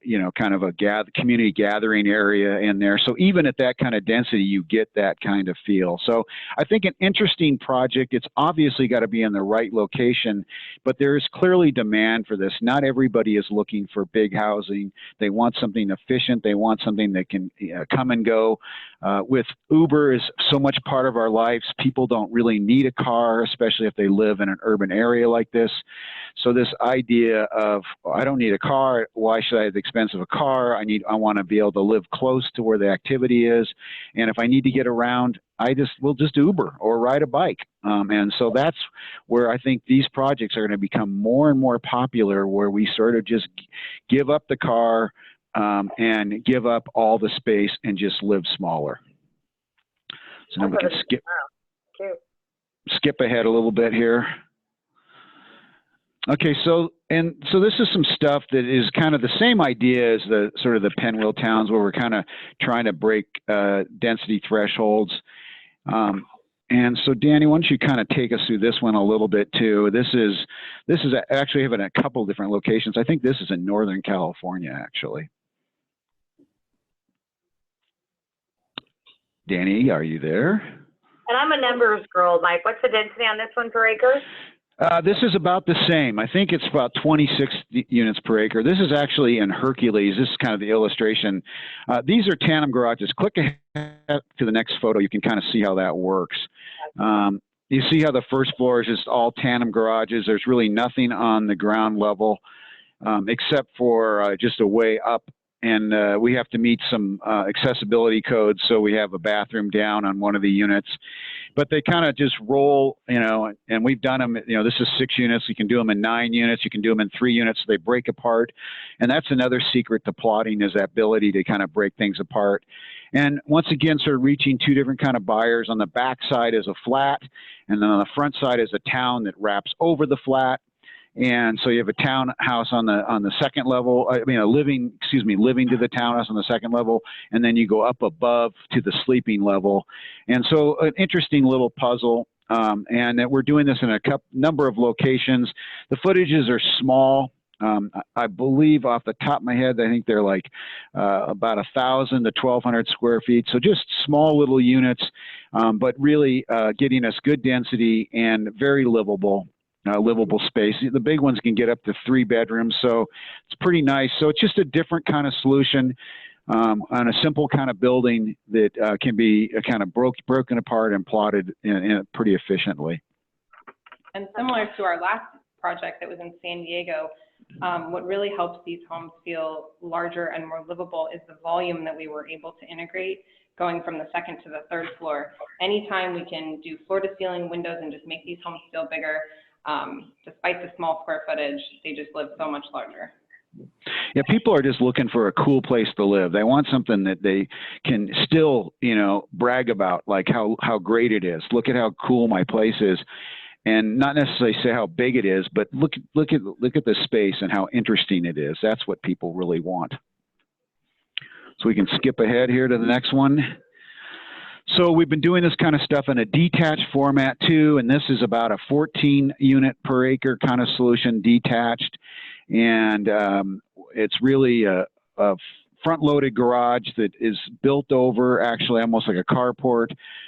you know, kind of a community gathering area in there. So even at that kind of density, you get that kind of feel. So I think an interesting project. It's obviously got to be in the right location, but there is clearly demand for this. Not everybody is looking for big housing. They want something efficient. They want something that can come and go. With Uber is so much part of our lives, people don't really need a car, especially if they live in an urban area like this. So this idea of, I don't need a car, why should I have the expense of a car? I want to be able to live close to where the activity is. And if I need to get around, we'll just Uber or ride a bike. And so that's where I think these projects are going to become more and more popular, where we sort of just give up the car and give up all the space and just live smaller. So now we can skip ahead a little bit here. Okay, so this is some stuff that is kind of the same idea as the sort of the pinwheel towns, where we're kind of trying to break density thresholds. And so Danny, why don't you kind of take us through this one a little bit too? This is actually having a couple of different locations. I think this is in Northern California, actually. Danny, are you there? And I'm a numbers girl, Mike. What's the density on this one per acre? This is about the same. I think it's about 26 units per acre. This is actually in Hercules. This is kind of the illustration. These are tandem garages. Click ahead to the next photo. You can kind of see how that works. You see how the first floor is just all tandem garages. There's really nothing on the ground level except for just a way up. And we have to meet some accessibility codes, so we have a bathroom down on one of the units. But they kind of just roll, you know, and we've done them, you know, this is 6 units. You can do them in 9 units. You can do them in 3 units. So they break apart. And that's another secret to plotting, is that ability to kind of break things apart. And once again, sort of reaching 2 different kind of buyers. On the back side is a flat, and then on the front side is a town that wraps over the flat. And so you have a townhouse on the second level. I mean, living to the townhouse on the second level, and then you go up above to the sleeping level. And so an interesting little puzzle. And that we're doing this in a number of locations. The footages are small. I believe off the top of my head, I think they're like about 1,000 to 1,200 square feet. So just small little units, but really getting us good density and very livable space. The big ones can get up to 3 bedrooms, so it's pretty nice. So it's just a different kind of solution on a simple kind of building that can be kind of broken apart and plotted in pretty efficiently. And similar to our last project that was in San Diego, what really helps these homes feel larger and more livable is the volume that we were able to integrate, going from the second to the third floor. Anytime we can do floor to ceiling windows and just make these homes feel bigger, despite the small square footage, they just live so much larger. Yeah, people are just looking for a cool place to live. They want something that they can still, you know, brag about, like how great it is. Look at how cool my place is, and not necessarily say how big it is, but look at the space and how interesting it is. That's what people really want. So we can skip ahead here to the next one. So we've been doing this kind of stuff in a detached format too, and this is about a 14 unit per acre kind of solution, detached. And it's really a front-loaded garage that is built over, actually almost like a carport.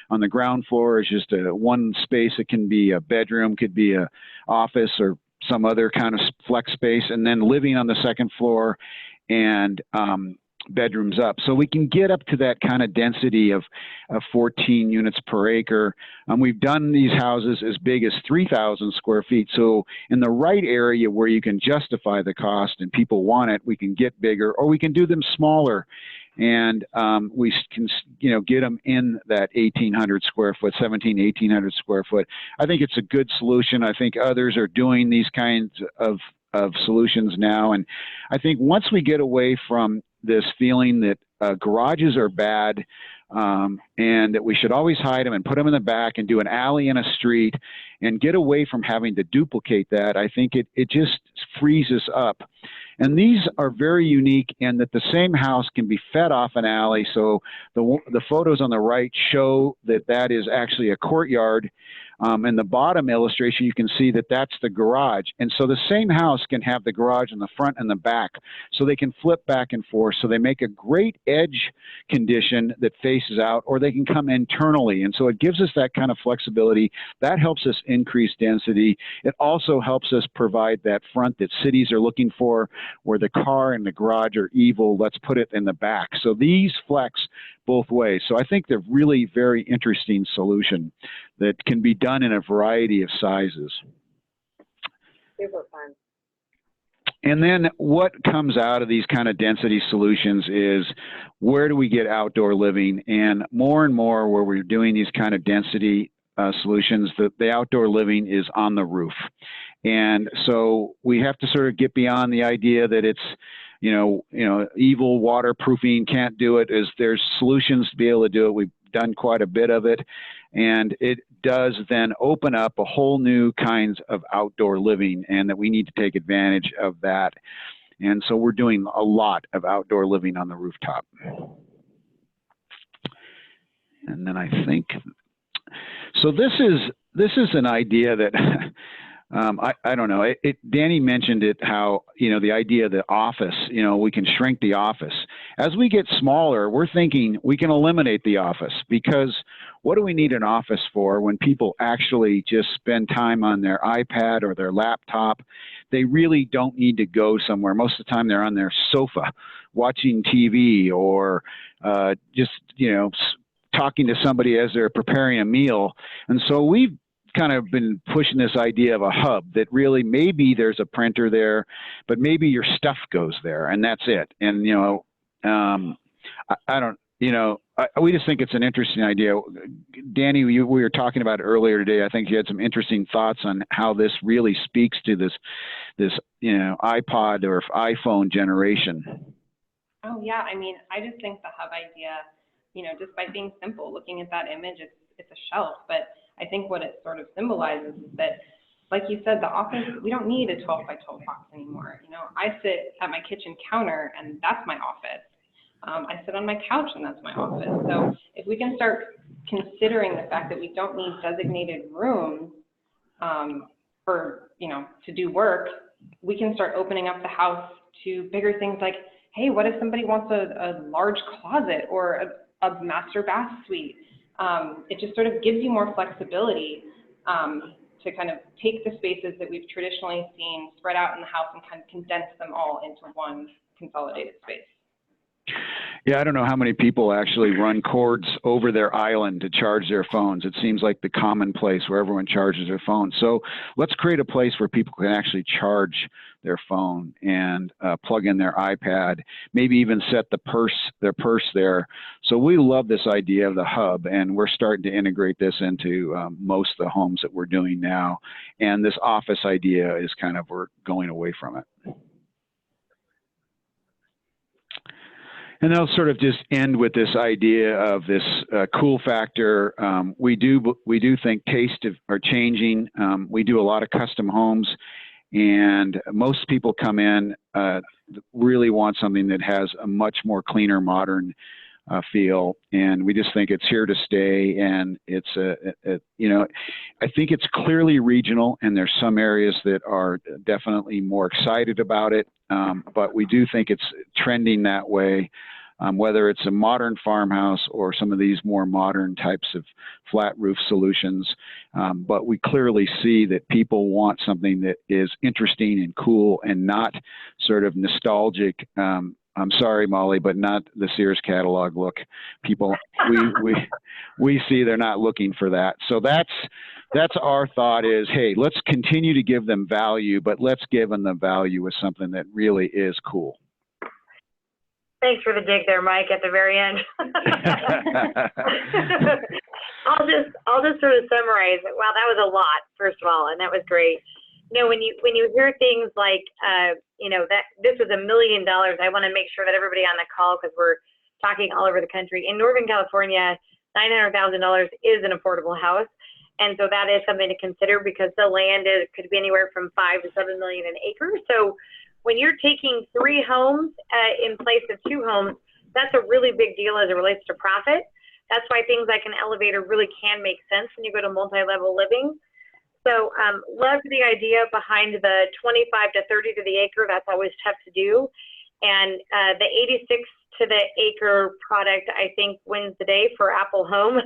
On the ground floor is just one space. It can be a bedroom, could be a office or some other kind of flex space, and then living on the second floor and bedrooms up. So we can get up to that kind of density of 14 units per acre. We've done these houses as big as 3,000 square feet. So in the right area where you can justify the cost and people want it, we can get bigger, or we can do them smaller. And we can, you know, get them in that 1,800 square foot, 1,800 square foot. I think it's a good solution. I think others are doing these kinds of solutions now. And I think once we get away from this feeling that garages are bad and that we should always hide them and put them in the back and do an alley in a street and get away from having to duplicate that, I think it just frees us up. And these are very unique in that the same house can be fed off an alley. So the photos on the right show that is actually a courtyard. In the bottom illustration, you can see that that's the garage. And so the same house can have the garage in the front and the back, so they can flip back and forth. So they make a great edge condition that faces out, or they can come internally. And so it gives us that kind of flexibility. That helps us increase density. It also helps us provide that front that cities are looking for, where the car and the garage are evil. Let's put it in the back. So these flex both ways. So I think they're really very interesting solution that can be done in a variety of sizes. Super fun. And then what comes out of these kind of density solutions is, where do we get outdoor living? And more where we're doing these kind of density solutions, the outdoor living is on the roof. And so we have to sort of get beyond the idea that it's, evil waterproofing, can't do it. There's solutions to be able to do it. We've done quite a bit of it, and it does then open up a whole new kinds of outdoor living, and that we need to take advantage of that. And so we're doing a lot of outdoor living on the rooftop. And then I think, so this is an idea that I don't know. Danny mentioned it, how, the idea of the office, we can shrink the office. As we get smaller, we're thinking we can eliminate the office, because what do we need an office for when people actually just spend time on their iPad or their laptop? They really don't need to go somewhere. Most of the time they're on their sofa watching TV, or just, talking to somebody as they're preparing a meal. And so we've kind of been pushing this idea of a hub, that really maybe there's a printer there, but maybe your stuff goes there and that's it. And, we just think it's an interesting idea. Danny, we were talking about earlier today. I think you had some interesting thoughts on how this really speaks to this iPod or iPhone generation. Oh yeah, I just think the hub idea, just by being simple, looking at that image, it's a shelf, but I think what it sort of symbolizes is that, like you said, the office, we don't need a 12 by 12 box anymore. I sit at my kitchen counter and that's my office. I sit on my couch and that's my office. So if we can start considering the fact that we don't need designated rooms for, to do work, we can start opening up the house to bigger things like, hey, what if somebody wants a large closet or a master bath suite? It just sort of gives you more flexibility to kind of take the spaces that we've traditionally seen spread out in the house and kind of condense them all into one consolidated space. Yeah, I don't know how many people actually run cords over their island to charge their phones. It seems like the common place where everyone charges their phone. So let's create a place where people can actually charge their phone and plug in their iPad, maybe even set their purse there. So we love this idea of the hub, and we're starting to integrate this into most of the homes that we're doing now. And this office idea is kind of, we're going away from it. And I'll sort of just end with this idea of this cool factor. We do think tastes are changing. We do a lot of custom homes, and most people come in really want something that has a much more cleaner, modern feel. And we just think it's here to stay. And it's I think it's clearly regional, and there's some areas that are definitely more excited about it. But we do think it's trending that way, whether it's a modern farmhouse or some of these more modern types of flat roof solutions. But we clearly see that people want something that is interesting and cool and not sort of nostalgic. I'm sorry, Mollie, but not the Sears catalog look. People, we see they're not looking for that. So that's our thought is, hey, let's continue to give them value, but let's give them the value with something that really is cool. Thanks for the dig there, Mike, at the very end. I'll just sort of summarize it. Wow, that was a lot, first of all, and that was great. When you hear things like, that this was $1 million, I want to make sure that everybody on the call, because we're talking all over the country. In Northern California, $900,000 is an affordable house. And so that is something to consider, because the land could be anywhere from 5 to 7 million an acre. So when you're taking 3 homes in place of 2 homes, that's a really big deal as it relates to profit. that's why things like an elevator really can make sense when you go to multi-level living. So loved the idea behind the 25 to 30 to the acre. That's always tough to do. And the 86 to the acre product, I think, wins the day for Apple Home.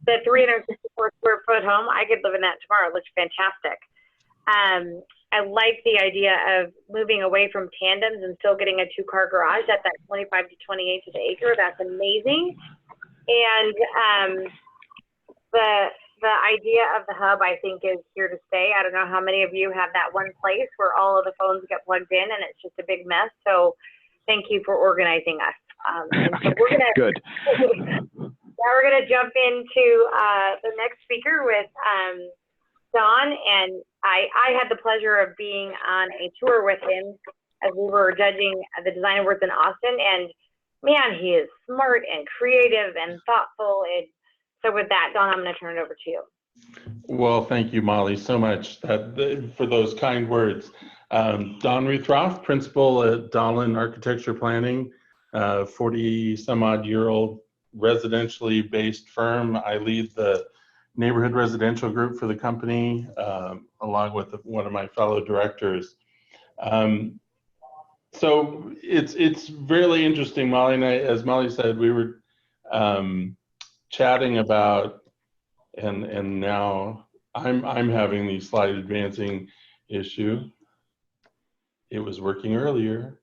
The 364 square foot home, I could live in that tomorrow. It looks fantastic. I like the idea of moving away from tandems and still getting a 2-car garage at that 25 to 28 to the acre. That's amazing. And the idea of the hub, I think, is here to stay. I don't know how many of you have that one place where all of the phones get plugged in and it's just a big mess. So thank you for organizing us. And so we're gonna, Good. Now we're going to jump into the next speaker with Don. And I had the pleasure of being on a tour with him as we were judging the Design Awards in Austin. And man, he is smart and creative and thoughtful. And so with that, Don, I'm going to turn it over to you. Well, thank you, Molly, so much for those kind words. Don Ruthroff, principal at Dahlin Architecture Planning, 40 some odd year old residentially based firm. I lead the neighborhood residential group for the company, along with one of my fellow directors. So it's really interesting, Molly and I, as Molly said, we were chatting about, and now I'm having the slide advancing issue. It was working earlier.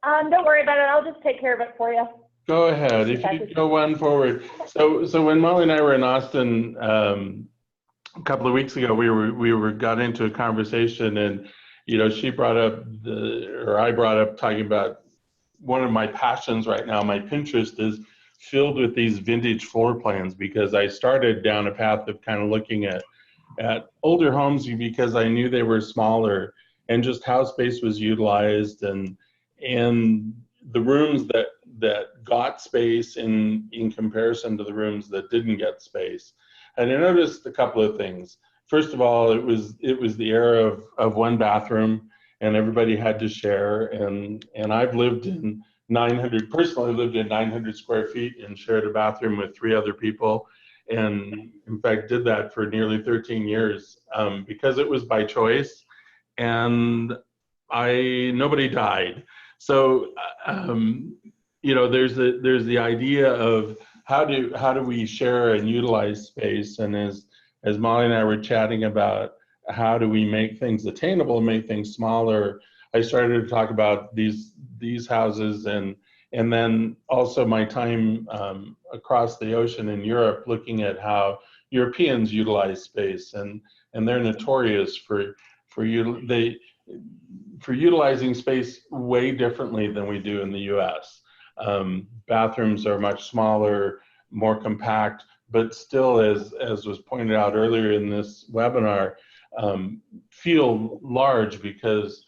Don't worry about it. I'll just take care of it for you. Go ahead, if you go one forward. So when Molly and I were in Austin a couple of weeks ago, we got into a conversation, and she brought up I brought up talking about one of my passions right now. My Pinterest is filled with these vintage floor plans because I started down a path of kind of looking at older homes because I knew they were smaller and just how space was utilized and the rooms that got space in comparison to the rooms that didn't get space. And I noticed a couple of things. First of all, it was the era of one bathroom and everybody had to share. And I've lived in personally lived in 900 square feet and shared a bathroom with 3 other people. And in fact, did that for nearly 13 years because it was by choice and nobody died. So, there's the idea of how do we share and utilize space. And as Molly and I were chatting about how do we make things attainable and make things smaller, I started to talk about these houses and then also my time across the ocean in Europe, looking at how Europeans utilize space, and they're notorious for utilizing space way differently than we do in the U.S. Bathrooms are much smaller, more compact, but still, as was pointed out earlier in this webinar, feel large because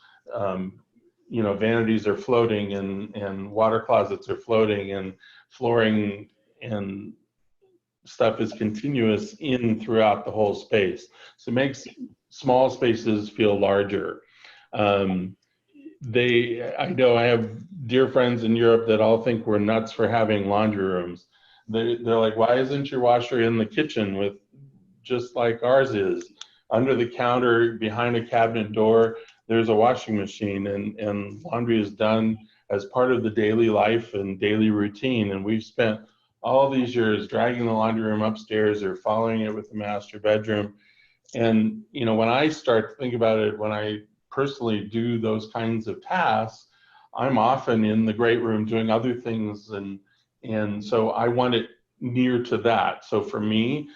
vanities are floating and water closets are floating and flooring and stuff is continuous throughout the whole space. So it makes small spaces feel larger. I know I have dear friends in Europe that all think we're nuts for having laundry rooms. They're like, why isn't your washer in the kitchen just like ours is? Under the counter, behind a cabinet door, there's a washing machine, and laundry is done as part of the daily life and daily routine. And we've spent all these years dragging the laundry room upstairs or following it with the master bedroom. And, when I start to think about it, when I personally do those kinds of tasks, I'm often in the great room doing other things. And so I want it near to that. So for me,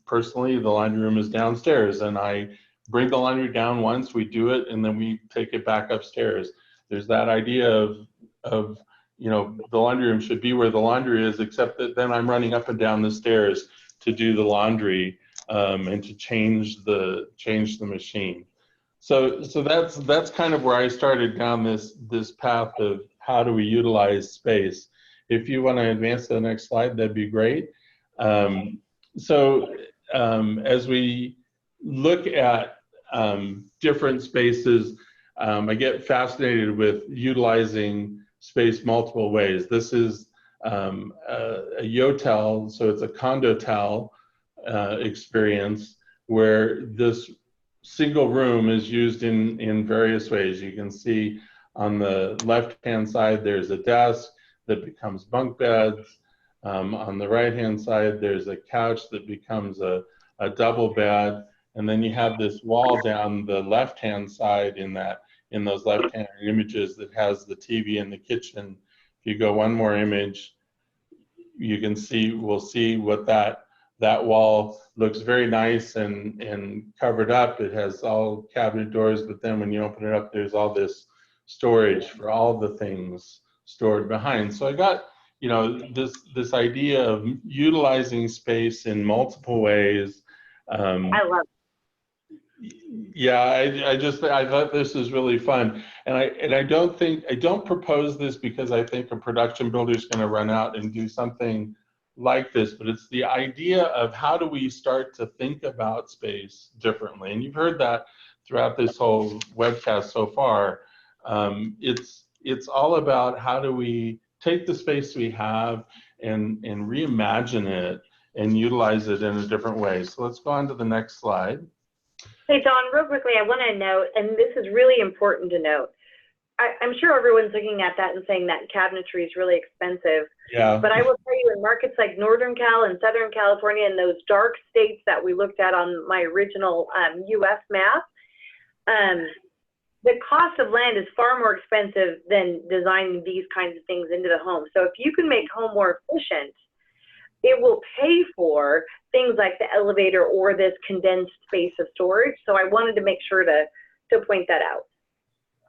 personally, the laundry room is downstairs, and I bring the laundry down once, we do it, and then we take it back upstairs. There's that idea of the laundry room should be where the laundry is, except that then I'm running up and down the stairs to do the laundry and to change the machine. So that's kind of where I started down this path of how do we utilize space. If you want to advance to the next slide, that'd be great. As we look at different spaces, I get fascinated with utilizing space multiple ways. This is a yotel, so it's a condotel experience where this single room is used in various ways. You can see on the left-hand side, there's a desk that becomes bunk beds. On the right-hand side, there's a couch that becomes a double bed. And then you have this wall down the left-hand side in those left-hand images that has the TV in the kitchen. If you go one more image, you can see, we'll see what that wall looks very nice and covered up. It has all cabinet doors, but then when you open it up, there's all this storage for all the things stored behind. So I got, you know, this idea of utilizing space in multiple ways. I love it. Yeah, I thought this was really fun, and I don't propose this because I think a production builder is going to run out and do something like this, but it's the idea of how do we start to think about space differently, and you've heard that throughout this whole webcast so far. It's all about how do we take the space we have and reimagine it and utilize it in a different way. So let's go on to the next slide. Hey, Dawn, real quickly, I want to note, and this is really important to note, I'm sure everyone's looking at that and saying that cabinetry is really expensive. Yeah. But I will tell you, in markets like Northern Cal and Southern California and those dark states that we looked at on my original US map, the cost of land is far more expensive than designing these kinds of things into the home. So if you can make home more efficient, it will pay for things like the elevator or this condensed space of storage. So I wanted to make sure to point that out.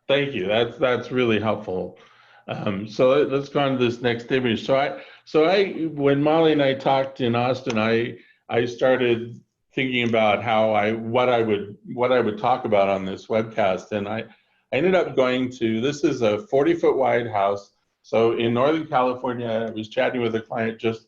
Thank you. That's really helpful. So let's go on to this next image. So I when Mollie and I talked in Austin, I started thinking about what I would talk about on this webcast, and I ended up going to, this is a 40-foot wide house. So in Northern California, I was chatting with a client just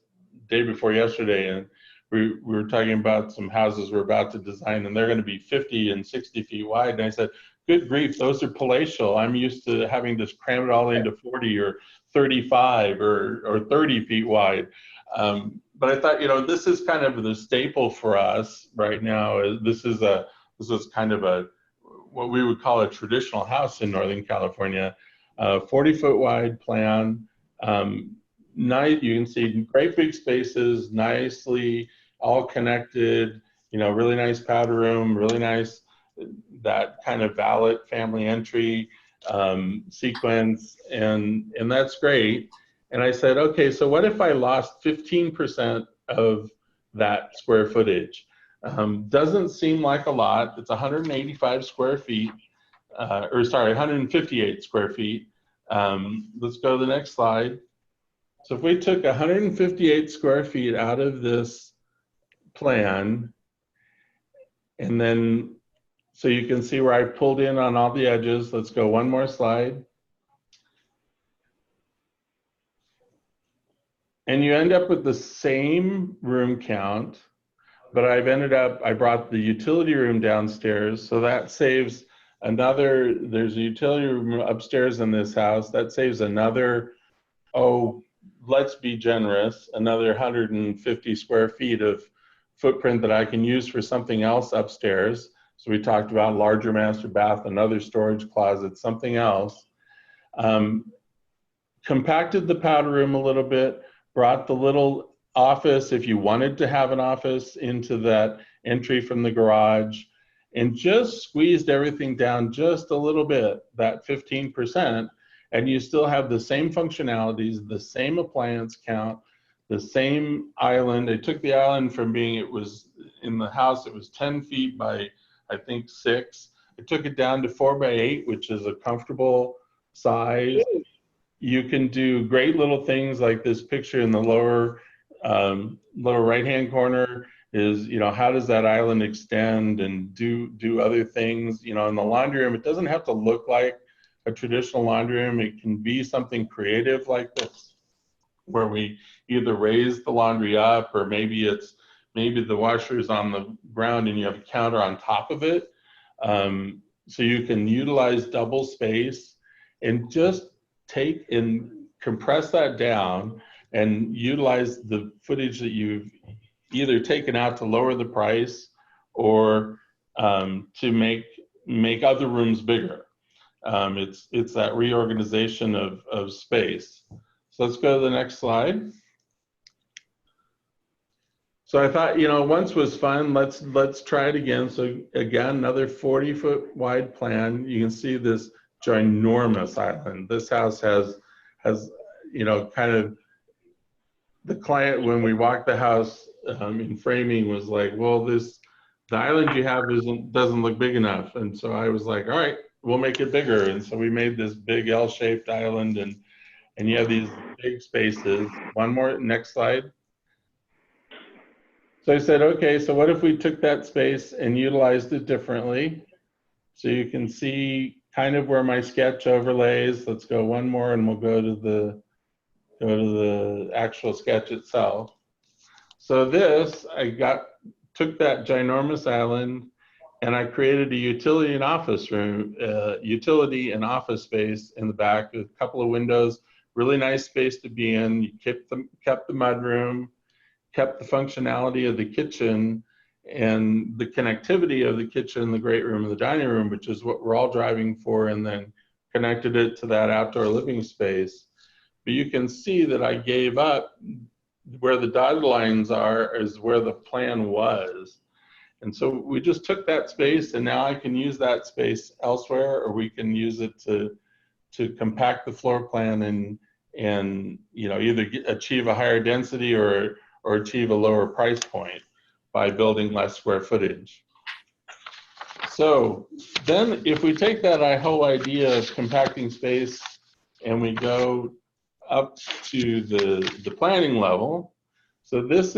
day before yesterday, and we were talking about some houses we're about to design, and they're going to be 50 and 60 feet wide. And I said, good grief, those are palatial. I'm used to having to cram it all into 40 or 35 or 30 feet wide. But I thought, you know, this is kind of the staple for us right now. This is kind of what we would call a traditional house in Northern California, 40-foot wide plan. Nice, you can see great big spaces, nicely all connected, you know, really nice powder room, really nice, that kind of valet family entry sequence, and that's great. And I said, okay, so what if I lost 15% of that square footage? Doesn't seem like a lot. It's 185 square feet, or sorry, 158 square feet. Let's go to the next slide. So if we took 158 square feet out of this plan, and then, so you can see where I pulled in on all the edges. Let's go one more slide. And you end up with the same room count, but I brought the utility room downstairs, so that saves another, there's a utility room upstairs in this house, that saves another, let's be generous, another 150 square feet of footprint that I can use for something else upstairs. So we talked about larger master bath, another storage closet, something else. Compacted the powder room a little bit, brought the little office, if you wanted to have an office, into that entry from the garage, and just squeezed everything down just a little bit, that 15%, and you still have the same functionalities, the same appliance count, the same island. I took the island from being, it was in the house, it was 10 feet by, I think, 6. I took it down to 4 by 8, which is a comfortable size. You can do great little things like this picture in the lower right-hand corner is, you know, how does that island extend and do other things, you know, in the laundry room. It doesn't have to look like a traditional laundry room. It can be something creative like this, where we either raise the laundry up, or maybe the washer is on the ground and you have a counter on top of it. So you can utilize double space and just take and compress that down and utilize the footage that you've either taken out to lower the price or to make other rooms bigger. It's that reorganization of space. So let's go to the next slide. So I thought, once was fun. Let's try it again. So again, another 40-foot wide plan. You can see this ginormous island. This house has kind of, the client, when we walked the house in framing, was like, well, the island you have doesn't look big enough. And so I was like, all right, we'll make it bigger. And so we made this big L-shaped island, and you have these big spaces. One more, next slide. So I said, okay, so what if we took that space and utilized it differently? So you can see kind of where my sketch overlays. Let's go one more, and we'll go to the actual sketch itself. So this, took that ginormous island, and I created a utility and office room, utility and office space in the back with a couple of windows, really nice space to be in. You kept the mudroom, kept the functionality of the kitchen and the connectivity of the kitchen, the great room, and the dining room, which is what we're all driving for, and then connected it to that outdoor living space. But you can see that I gave up where the dotted lines are is where the plan was. And so we just took that space, and now I can use that space elsewhere, or we can use it to compact the floor plan and either achieve a higher density or achieve a lower price point by building less square footage. So then if we take that whole idea of compacting space and we go up to the planning level, so these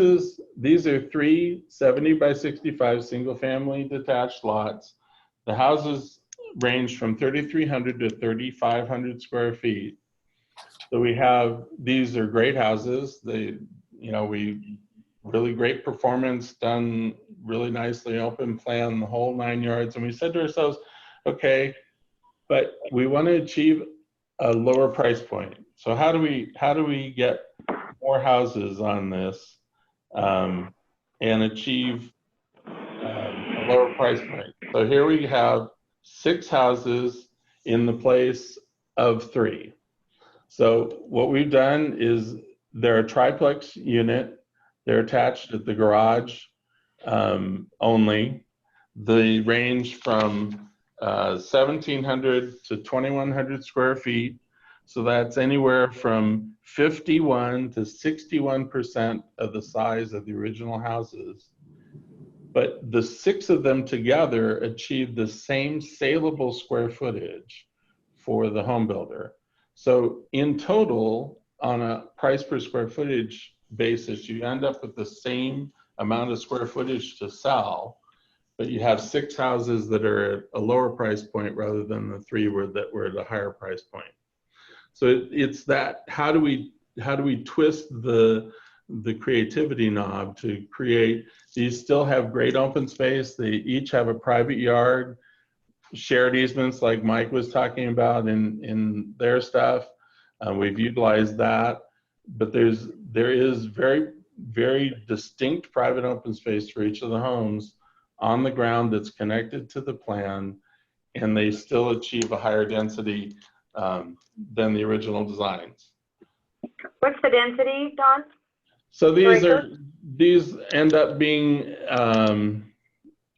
are 3 70 by 65 single family detached lots. The houses range from 3,300 to 3,500 square feet. So these are great houses. We really great performance, done really nicely, open plan, the whole 9 yards. And we said to ourselves, okay, but we want to achieve a lower price point. So how do we get more houses on this and achieve a lower price point? So here we have 6 houses in the place of 3. So what we've done is they're a triplex unit. They're attached at the garage only. They range from 1,700 to 2,100 square feet. So that's anywhere from 51 to 61% of the size of the original houses. But the 6 of them together achieve the same saleable square footage for the home builder. So in total, on a price per square footage basis, you end up with the same amount of square footage to sell, but you have 6 houses that are at a lower price point rather than the 3 that were at a higher price point. So it's that, how do we twist the creativity knob to create, these still have great open space. They each have a private yard, shared easements like Mike was talking about in their stuff. We've utilized that, but there is very, very distinct private open space for each of the homes on the ground that's connected to the plan, and they still achieve a higher density than the original designs. What's the density, Don? So these end up being,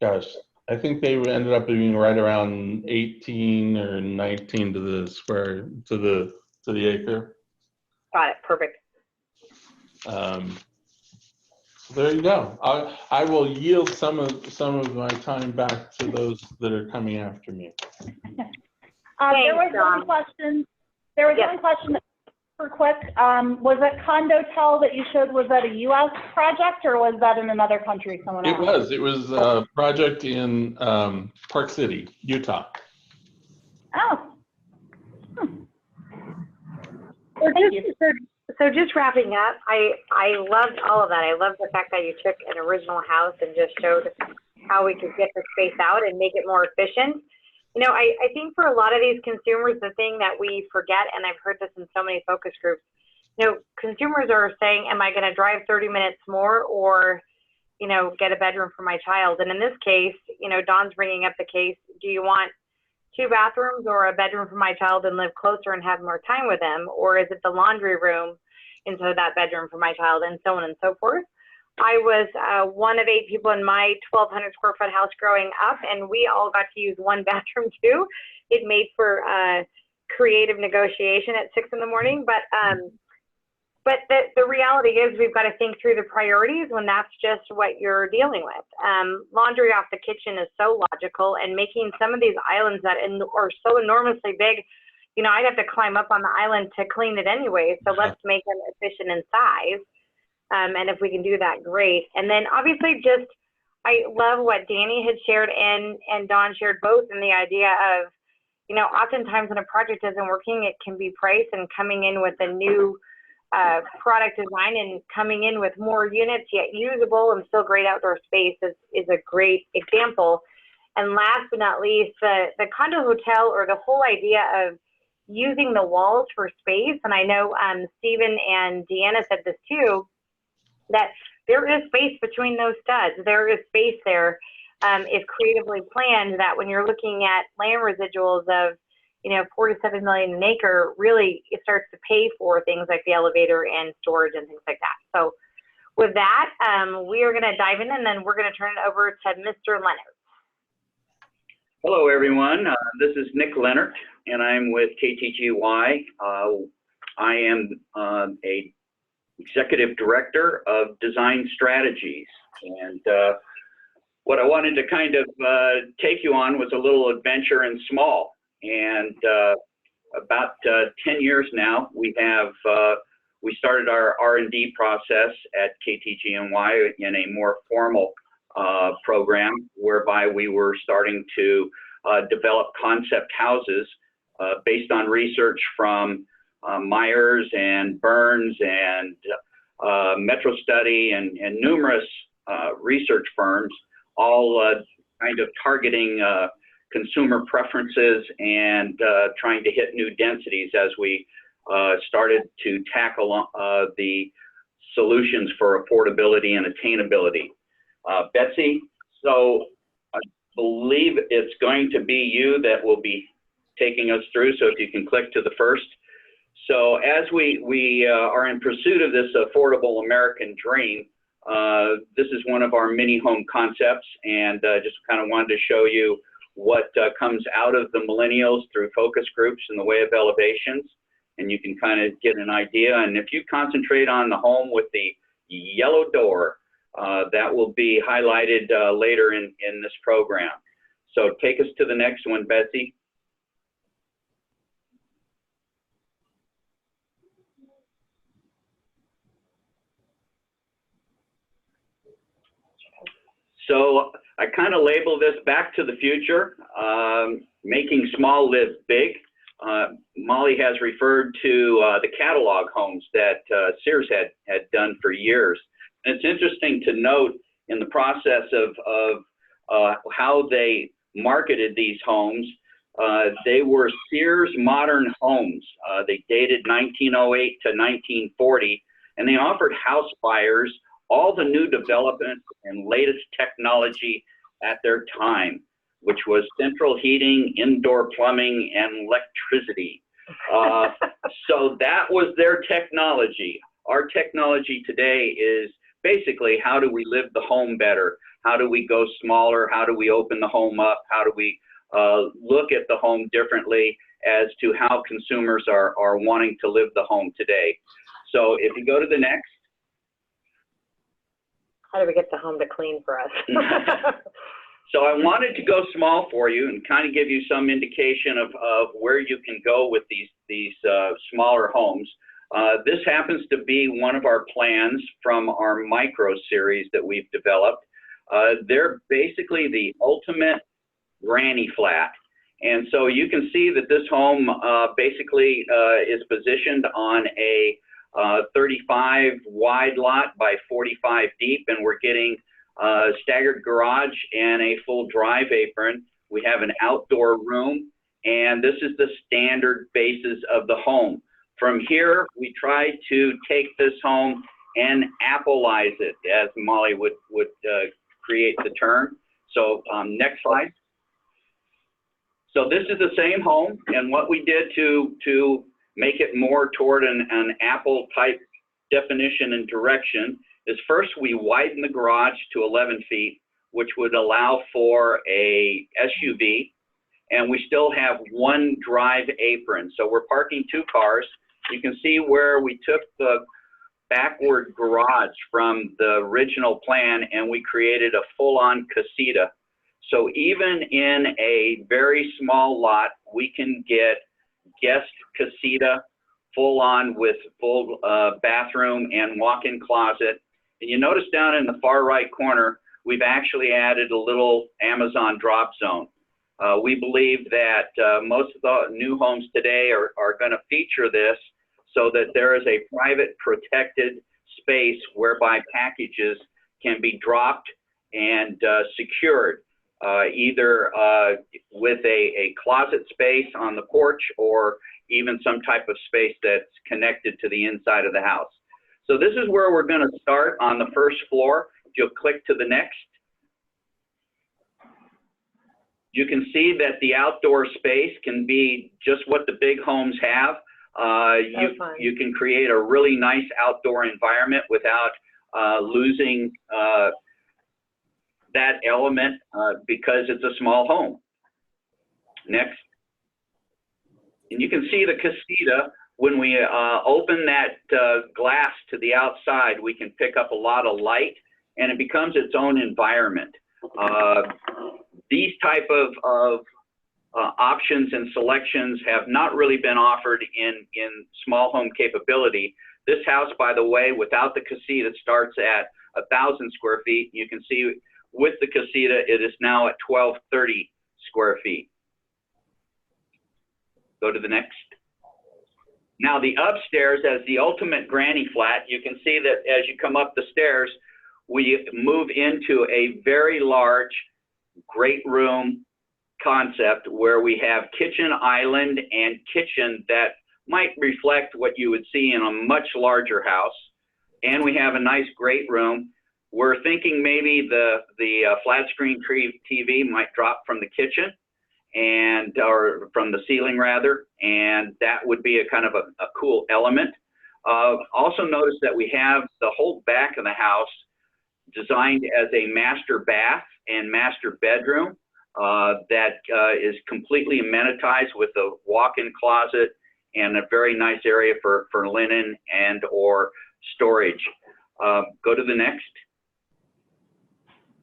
gosh, I think they ended up being right around 18 or 19 to the square, to the acre. Got it, perfect. There you go. I will yield some of my time back to those that are coming after me. There was one question. One question super quick. Was that condo tell that you showed, was that a U.S. project or was that in another country somewhere else? It was a project in Park City, Utah. Oh. So just wrapping up, I loved all of that. I loved the fact that you took an original house and just showed how we could get the space out and make it more efficient. I think for a lot of these consumers, the thing that we forget, and I've heard this in so many focus groups, consumers are saying, am I going to drive 30 minutes more or, get a bedroom for my child? And in this case, Dawn's bringing up the case, do you want 2 bathrooms or a bedroom for my child and live closer and have more time with them? Or is it the laundry room instead of that bedroom for my child, and so on and so forth? I was one of 8 people in my 1,200 square foot house growing up, and we all got to use 1 bathroom too. It made for creative negotiation at 6 in the morning, but the reality is we've got to think through the priorities when that's just what you're dealing with. Laundry off the kitchen is so logical, and making some of these islands that are so enormously big, I'd have to climb up on the island to clean it anyway, so let's make them efficient in size. And if we can do that, great. And then obviously I love what Danny had shared and Dawn shared both, in the idea of, oftentimes when a project isn't working, it can be price, and coming in with a new product design and coming in with more units yet usable and still great outdoor space is a great example. And last but not least, the condo hotel, or the whole idea of using the walls for space. And I know Stephen and Deanna said this too, that there is space between those studs. There is space there, if creatively planned, that when you're looking at land residuals of, 47 million an acre, really it starts to pay for things like the elevator and storage and things like that. So with that, we are going to dive in, and then we're going to turn it over to Mr. Lehnert. Hello, everyone. This is Nick Lehnert, and I'm with KTGY. I am a Executive Director of Design Strategies. And what I wanted to kind of take you on was a little adventure in small. And about 10 years now, we started our R&D process at KTGY in a more formal program, whereby we were starting to develop concept houses based on research from Myers and Burns and Metro Study and numerous research firms, all kind of targeting consumer preferences and trying to hit new densities as we started to tackle the solutions for affordability and attainability. Betsy, so I believe it's going to be you that will be taking us through, so if you can click to the first. So as we are in pursuit of this affordable American dream, this is one of our mini home concepts, and just kind of wanted to show you what comes out of the millennials through focus groups in the way of elevations, and you can kind of get an idea. And if you concentrate on the home with the yellow door, that will be highlighted later in this program. So take us to the next one, Betsy. So I kind of label this back to the future, making small live big. Mollie has referred to the catalog homes that Sears had done for years. And it's interesting to note in the process of how they marketed these homes, they were Sears modern homes. They dated 1908 to 1940, and they offered house buyers all the new development and latest technology at their time, which was central heating, indoor plumbing, and electricity. So that was their technology. Our technology today is basically, how do we live the home better? How do we go smaller? How do we open the home up? How do we look at the home differently as to how consumers are wanting to live the home today? So if you go to the next. How do we get the home to clean for us? So I wanted to go small for you and kind of give you some indication of where you can go with these smaller homes. This happens to be one of our plans from our micro series that we've developed. They're basically the ultimate granny flat. And so you can see that this home basically is positioned on a 35 wide lot by 45 deep, and we're getting a staggered garage and a full drive apron. We have an outdoor room, and this is the standard basis of the home. From here, we tried to take this home and Appleize it, as Mollie would create the term. So next slide. So this is the same home, and what we did to make it more toward an Apple type definition and direction is first we widened the garage to 11 feet, which would allow for a SUV, and we still have one drive apron. So we're parking 2 cars. You can see where we took the backward garage from the original plan and we created a full-on casita. So even in a very small lot, we can get guest casita, full-on with full bathroom and walk-in closet. And you notice down in the far right corner, we've actually added a little Amazon drop zone. We believe that most of the new homes today are going to feature this so that there is a private protected space whereby packages can be dropped and secured, either with a closet space on the porch or even some type of space that's connected to the inside of the house. So this is where we're going to start on the first floor. If you'll click to the next. You can see that the outdoor space can be just what the big homes have. You can create a really nice outdoor environment without losing that element because it's a small home. Next. And you can see the casita. When we open that glass to the outside, we can pick up a lot of light and it becomes its own environment. These type of options and selections have not really been offered in small home capability. This house, by the way, without the casita starts at 1,000 square feet. You can see with the casita, it is now at 1,230 square feet. Go to the next. Now the upstairs, as the ultimate granny flat, you can see that as you come up the stairs, we move into a very large, great room concept where we have kitchen island and kitchen that might reflect what you would see in a much larger house. And we have a nice great room. We're thinking maybe the flat screen TV might drop from the kitchen or from the ceiling rather, and that would be a kind of a cool element. Also notice that we have the whole back of the house designed as a master bath and master bedroom that is completely amenitized with a walk-in closet and a very nice area for linen and or storage. Go to the next.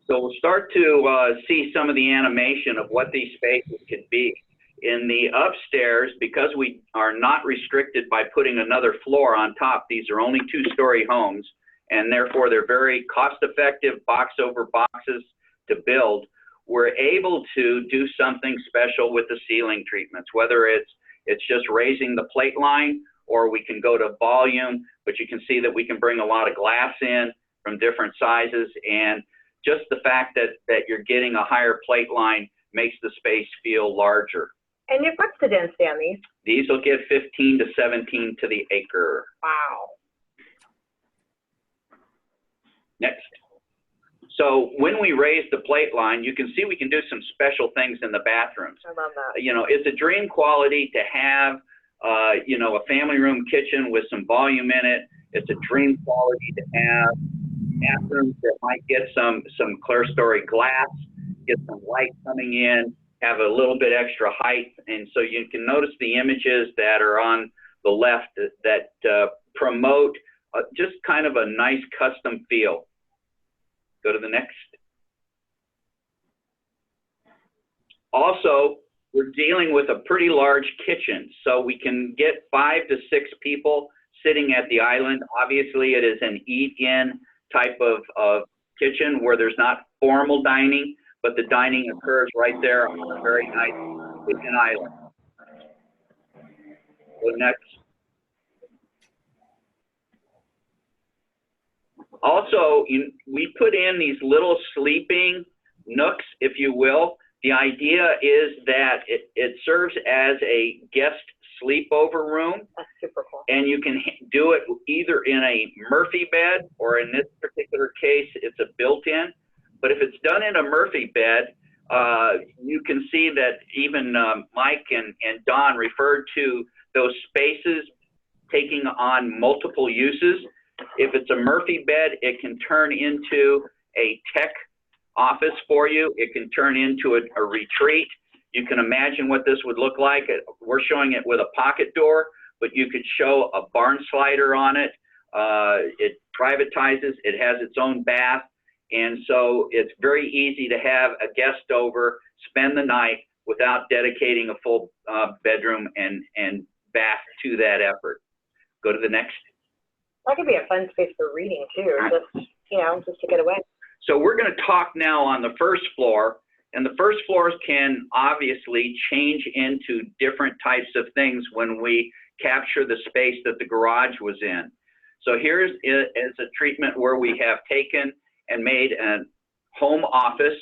So we'll start to see some of the animation of what these spaces could be. In the upstairs, because we are not restricted by putting another floor on top, these are only 2-story homes, and therefore they're very cost-effective box over boxes to build. We're able to do something special with the ceiling treatments, whether it's just raising the plate line or we can go to volume, but you can see that we can bring a lot of glass in from different sizes, and just the fact that you're getting a higher plate line makes the space feel larger. And what's the density on these? These will get 15 to 17 to the acre. Wow. Next. So when we raise the plate line, you can see we can do some special things in the bathrooms. I love that. You know, it's a dream quality to have, you know, a family room kitchen with some volume in it. It's a dream quality to have bathrooms that might get some clerestory glass, get some light coming in, have a little bit extra height. And so you can notice the images that are on the left that promote just kind of a nice custom feel. Go to the next. Also, we're dealing with a pretty large kitchen, so we can get 5 to 6 people sitting at the island. Obviously, it is an eat-in type of kitchen where there's not formal dining, but the dining occurs right there on a very nice kitchen island. Go next. Also, we put in these little sleeping nooks, if you will. The idea is that it serves as a guest sleepover room. That's super cool. And you can do it either in a Murphy bed, or in this particular case, it's a built-in. But if it's done in a Murphy bed, you can see that even Mike and Don referred to those spaces taking on multiple uses. If it's a Murphy bed, it can turn into a tech office for you. It can turn into a retreat. You can imagine what this would look like. We're showing it with a pocket door, but you could show a barn slider on it. It privatizes, it has its own bath, and so it's very easy to have a guest over, spend the night without dedicating a full bedroom and bath to that effort. Go to the next. That could be a fun space for reading too, just, you know, just to get away. So we're going to talk now on the first floor, and the first floors can obviously change into different types of things when we capture the space that the garage was in. So here's is a treatment where we have taken and made a home office.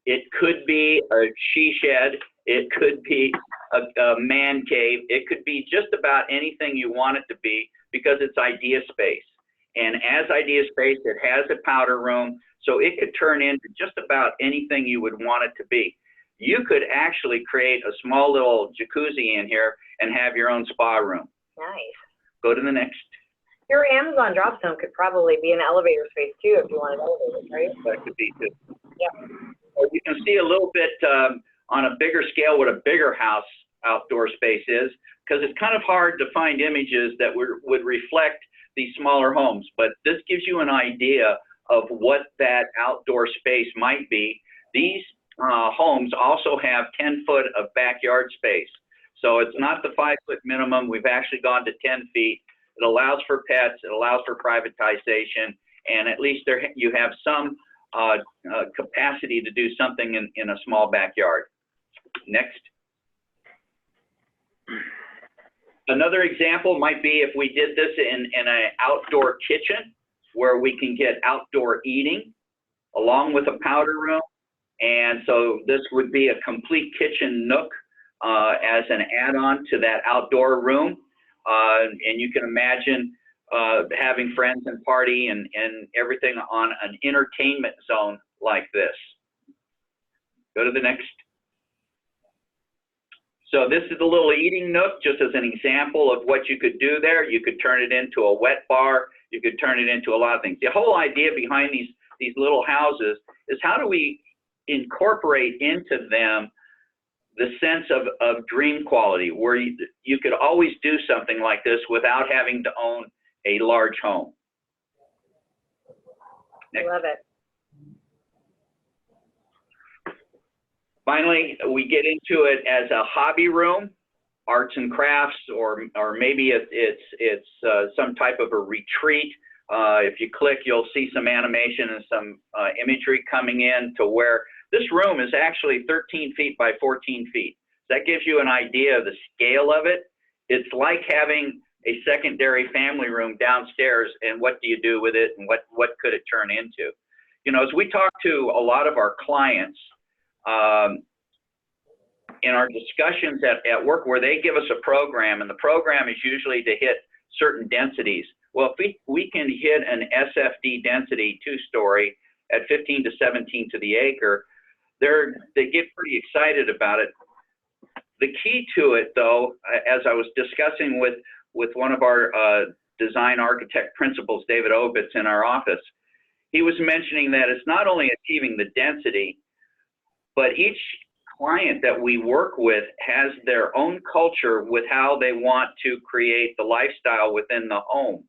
It could be a she shed, it could be a man cave, it could be just about anything you want it to be, because it's idea space. And as idea space, it has a powder room, so it could turn into just about anything you would want it to be. You could actually create a small little jacuzzi in here and have your own spa room. Nice. Go to the next. Your Amazon drop zone could probably be an elevator space too, if you wanted elevators, right? That could be too. Yeah. Or you can see a little bit on a bigger scale what a bigger house outdoor space is, because it's kind of hard to find images that would reflect these smaller homes. But this gives you an idea of what that outdoor space might be. These homes also have 10 foot of backyard space. So it's not the 5 foot minimum. We've actually gone to 10 feet. It allows for pets, it allows for privatization, and at least there you have some capacity to do something in a small backyard. Next. Another example might be if we did this in an outdoor kitchen where we can get outdoor eating along with a powder room. And so this would be a complete kitchen nook as an add-on to that outdoor room. And you can imagine having friends and party and everything on an entertainment zone like this. Go to the next. So this is a little eating nook, just as an example of what you could do there. You could turn it into a wet bar. You could turn it into a lot of things. The whole idea behind these little houses is how do we incorporate into them the sense of dream quality, where you could always do something like this without having to own a large home. Next. I love it. Finally, we get into it as a hobby room, arts and crafts, or maybe it's some type of a retreat. If you click, you'll see some animation and some imagery coming in to where this room is actually 13 feet by 14 feet. That gives you an idea of the scale of it. It's like having a secondary family room downstairs, and what do you do with it, and what could it turn into? You know, as we talk to a lot of our clients, in our discussions at work where they give us a program, and the program is usually to hit certain densities. Well, if we can hit an SFD density 2-story at 15 to 17 to the acre, they get pretty excited about it. The key to it, though, as I was discussing with one of our design architect principals, David Obitz, in our office, he was mentioning that it's not only achieving the density, but each client that we work with has their own culture with how they want to create the lifestyle within the home.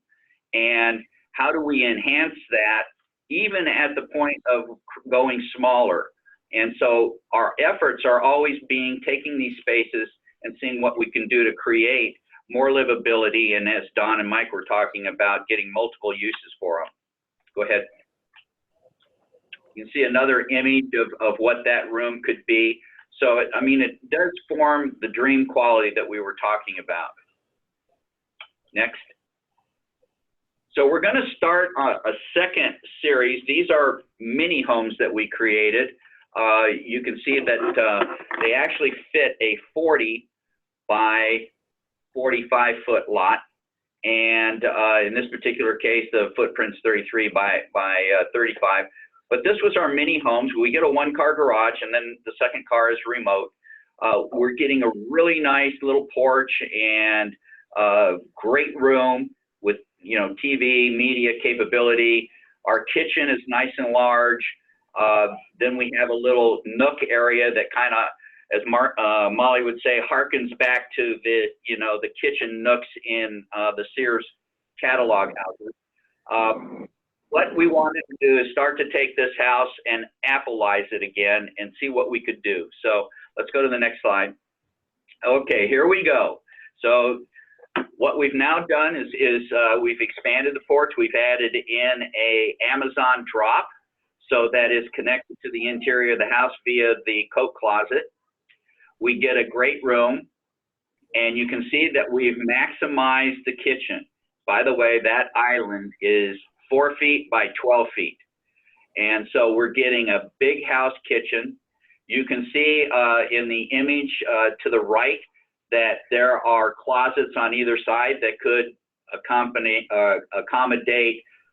And how do we enhance that even at the point of going smaller? And so our efforts are always taking these spaces and seeing what we can do to create more livability, and as Don and Mike were talking about, getting multiple uses for them. Go ahead. You can see another image of what that room could be. So, I mean, it does form the dream quality that we were talking about. Next. So we're going to start a second series. These are mini homes that we created. You can see that they actually fit a 40 by 45-foot lot. And in this particular case, the footprint's 33 by 35. But this was our mini homes. We get a one-car garage, and then the second car is remote. We're getting a really nice little porch and great room with, you know, TV, media capability. Our kitchen is nice and large. Then we have a little nook area that kind of, as Mollie would say, harkens back to the, you know, the kitchen nooks in the Sears catalog houses. What we wanted to do is start to take this house and Appleize it again and see what we could do. So let's go to the next slide. Okay, here we go. So what we've now done is we've expanded the porch. We've added in a Amazon drop, so that is connected to the interior of the house via the coat closet. We get a great room, and you can see that we've maximized the kitchen. By the way, that island is 4 feet by 12 feet. And so we're getting a big house kitchen. You can see in the image to the right that there are closets on either side that could accommodate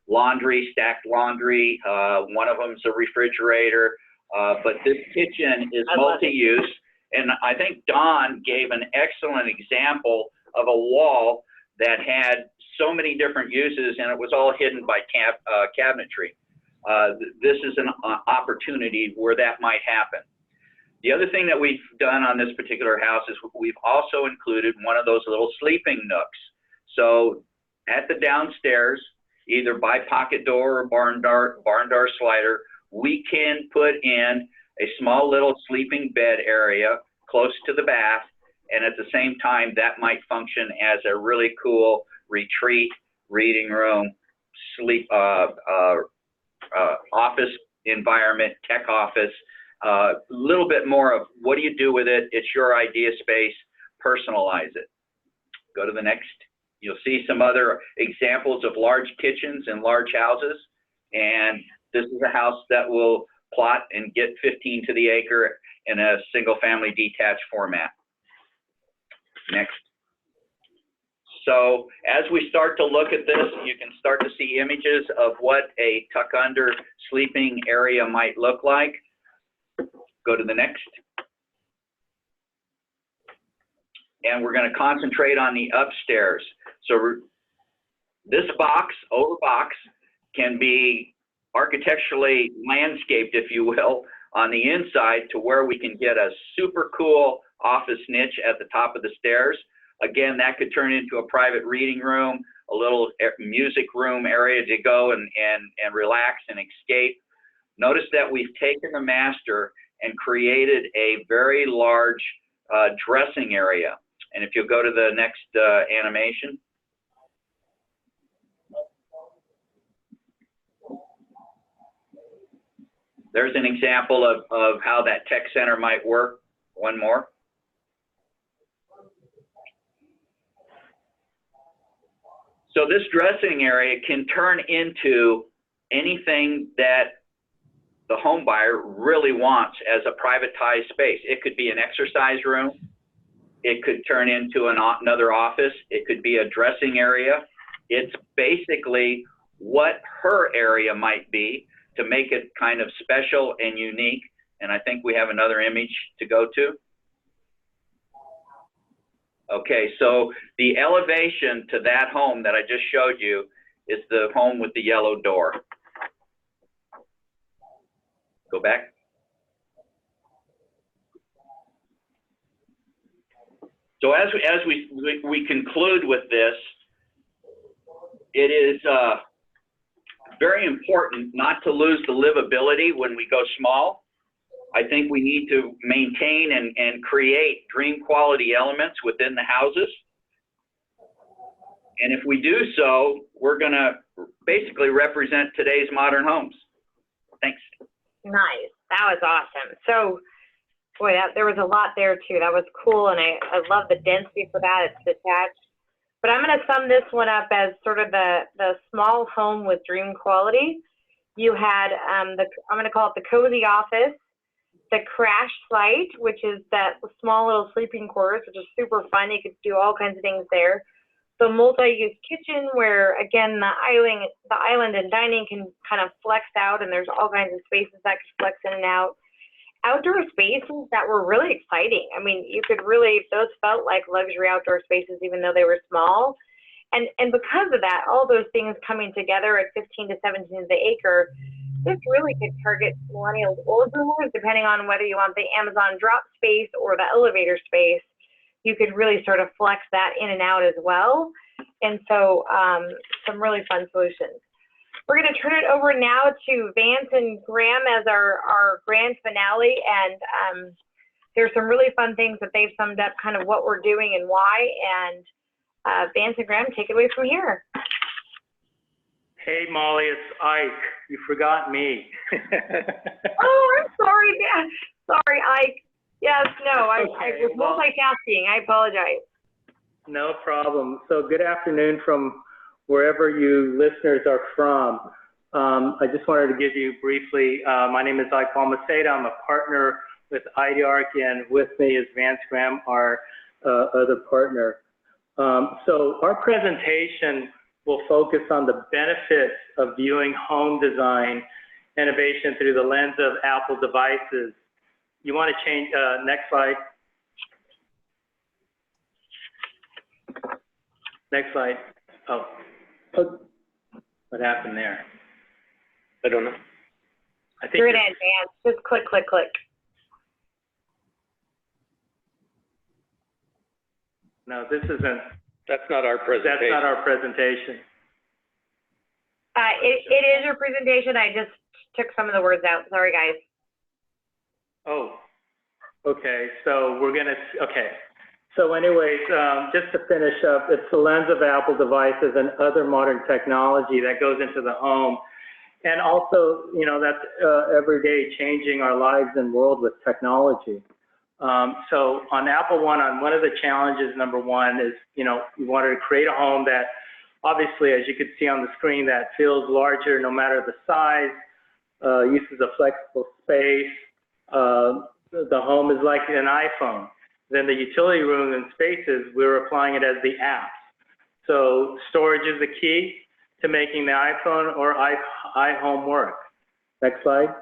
laundry, stacked laundry. One of them is a refrigerator. But this kitchen is multi-use. And I think Dawn gave an excellent example of a wall that had so many different uses, and it was all hidden by cabinetry. This is an opportunity where that might happen. The other thing that we've done on this particular house is we've also included one of those little sleeping nooks. So at the downstairs, either by pocket door or barn door slider, we can put in a small little sleeping bed area close to the bath, and at the same time that might function as a really cool retreat, reading room, sleep, office environment, tech office, little bit more of what do you do with it? It's your idea space, personalize it. Go to the next. You'll see some other examples of large kitchens in large houses, and this is a house that will plot and get 15 to the acre in a single family detached format. Next. So as we start to look at this, you can start to see images of what a tuck under sleeping area might look like. Go to the next. And we're going to concentrate on the upstairs. So this box, over box, can be architecturally landscaped, if you will, on the inside to where we can get a super cool office niche at the top of the stairs. Again, that could turn into a private reading room, a little music room area to go and relax and escape. Notice that we've taken the master and created a very large dressing area. And if you'll go to the next animation. There's an example of how that tech center might work. One more. So this dressing area can turn into anything that the home buyer really wants as a privatized space. It could be an exercise room. It could turn into another office. It could be a dressing area. It's basically what her area might be to make it kind of special and unique. And I think we have another image to go to. Okay, so the elevation to that home that I just showed you is the home with the yellow door. Go back. So as we conclude with this, it is very important not to lose the livability when we go small. I think we need to maintain and create dream quality elements within the houses. And if we do so, we're going to basically represent today's modern homes. Thanks. Nice. That was awesome. So, boy, there was a lot there too. That was cool, and I love the density for that. It's detached. But I'm going to sum this one up as sort of the small home with dream quality. You had I'm going to call it the cozy office. the crash site, which is that small little sleeping quarters, which is super fun. You could do all kinds of things there. The multi-use kitchen, where again the island and dining can kind of flex out, and there's all kinds of spaces that could flex in and out. Outdoor spaces that were really exciting. I mean, you could really, those felt like luxury outdoor spaces, even though they were small. And because of that, all those things coming together at 15 to 17 the acre, this really could target millennials or boomers, depending on whether you want the Amazon drop space or the elevator space. You could really sort of flex that in and out as well. And so some really fun solutions. We're going to turn it over now to Vance and Graham as our grand finale. And there's some really fun things that they've summed up kind of what we're doing and why. And Vance and Graham, take it away from here. Hey, Mollie, it's Ike. You forgot me. Oh, I'm sorry, Dan. Sorry, Ike. Yes, no, I was multitasking. I apologize. No problem. So good afternoon from wherever you listeners are from. I just wanted to give you briefly, my name is Ike Balmaseda. I'm a partner with IDEArc, and with me is Vance Graham, our other partner. So our presentation will focus on the benefits of viewing home design innovation through the lens of Apple devices. You want to change, next slide. Next slide. Oh, what happened there? I don't know. I think you're in advance. Just click, click, click. No, this isn't. That's not our presentation. That's not our presentation. It is your presentation. I just took some of the words out. Sorry, guys. Oh, okay. So we're gonna, okay. So anyways, just to finish up, it's the lens of Apple devices and other modern technology that goes into the home. And also, you know, that's every day changing our lives and world with technology. So on Apple One, one of the challenges, number one, is, you know, we wanted to create a home that, obviously, as you can see on the screen, that feels larger no matter the size, uses a flexible space. The home is like an iPhone. Then the utility room and spaces, we're applying it as the apps. So storage is the key to making the iPhone or iHome work. Next slide.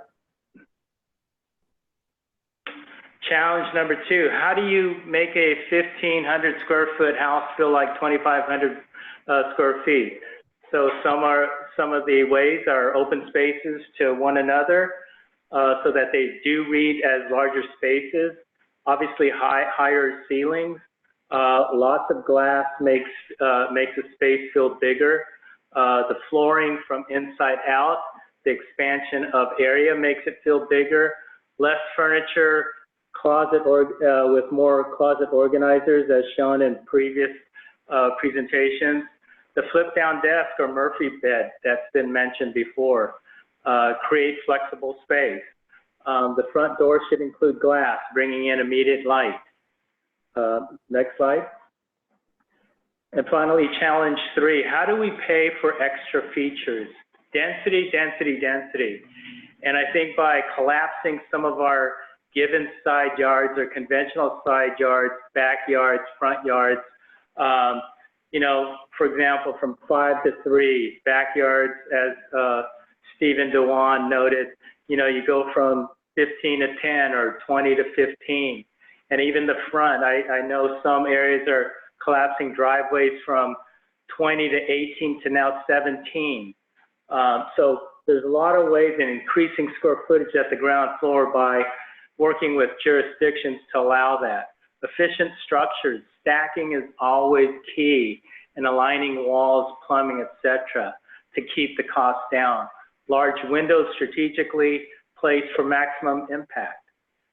Challenge number two, how do you make a 1,500 square foot house feel like 2,500 square feet? So some of the ways are open spaces to one another so that they do read as larger spaces. Obviously higher ceilings, lots of glass makes the space feel bigger. The flooring from inside out, the expansion of area makes it feel bigger. Less furniture, with more closet organizers as shown in previous presentations. The flip down desk or Murphy bed that's been mentioned before creates flexible space. The front door should include glass, bringing in immediate light. Next slide. And finally, challenge three, how do we pay for extra features? Density, density, density. And I think by collapsing some of our given side yards or conventional side yards, backyards, front yards, you know, for example, from 5 to 3 backyards, as Stephen Dewan noted, you know, you go from 15 to 10 or 20 to 15. And even the front, I know some areas are collapsing driveways from 20 to 18 to now 17. So there's a lot of ways in increasing square footage at the ground floor by working with jurisdictions to allow that. Efficient structures, stacking is always key in aligning walls, plumbing, etc., to keep the cost down. Large windows strategically placed for maximum impact.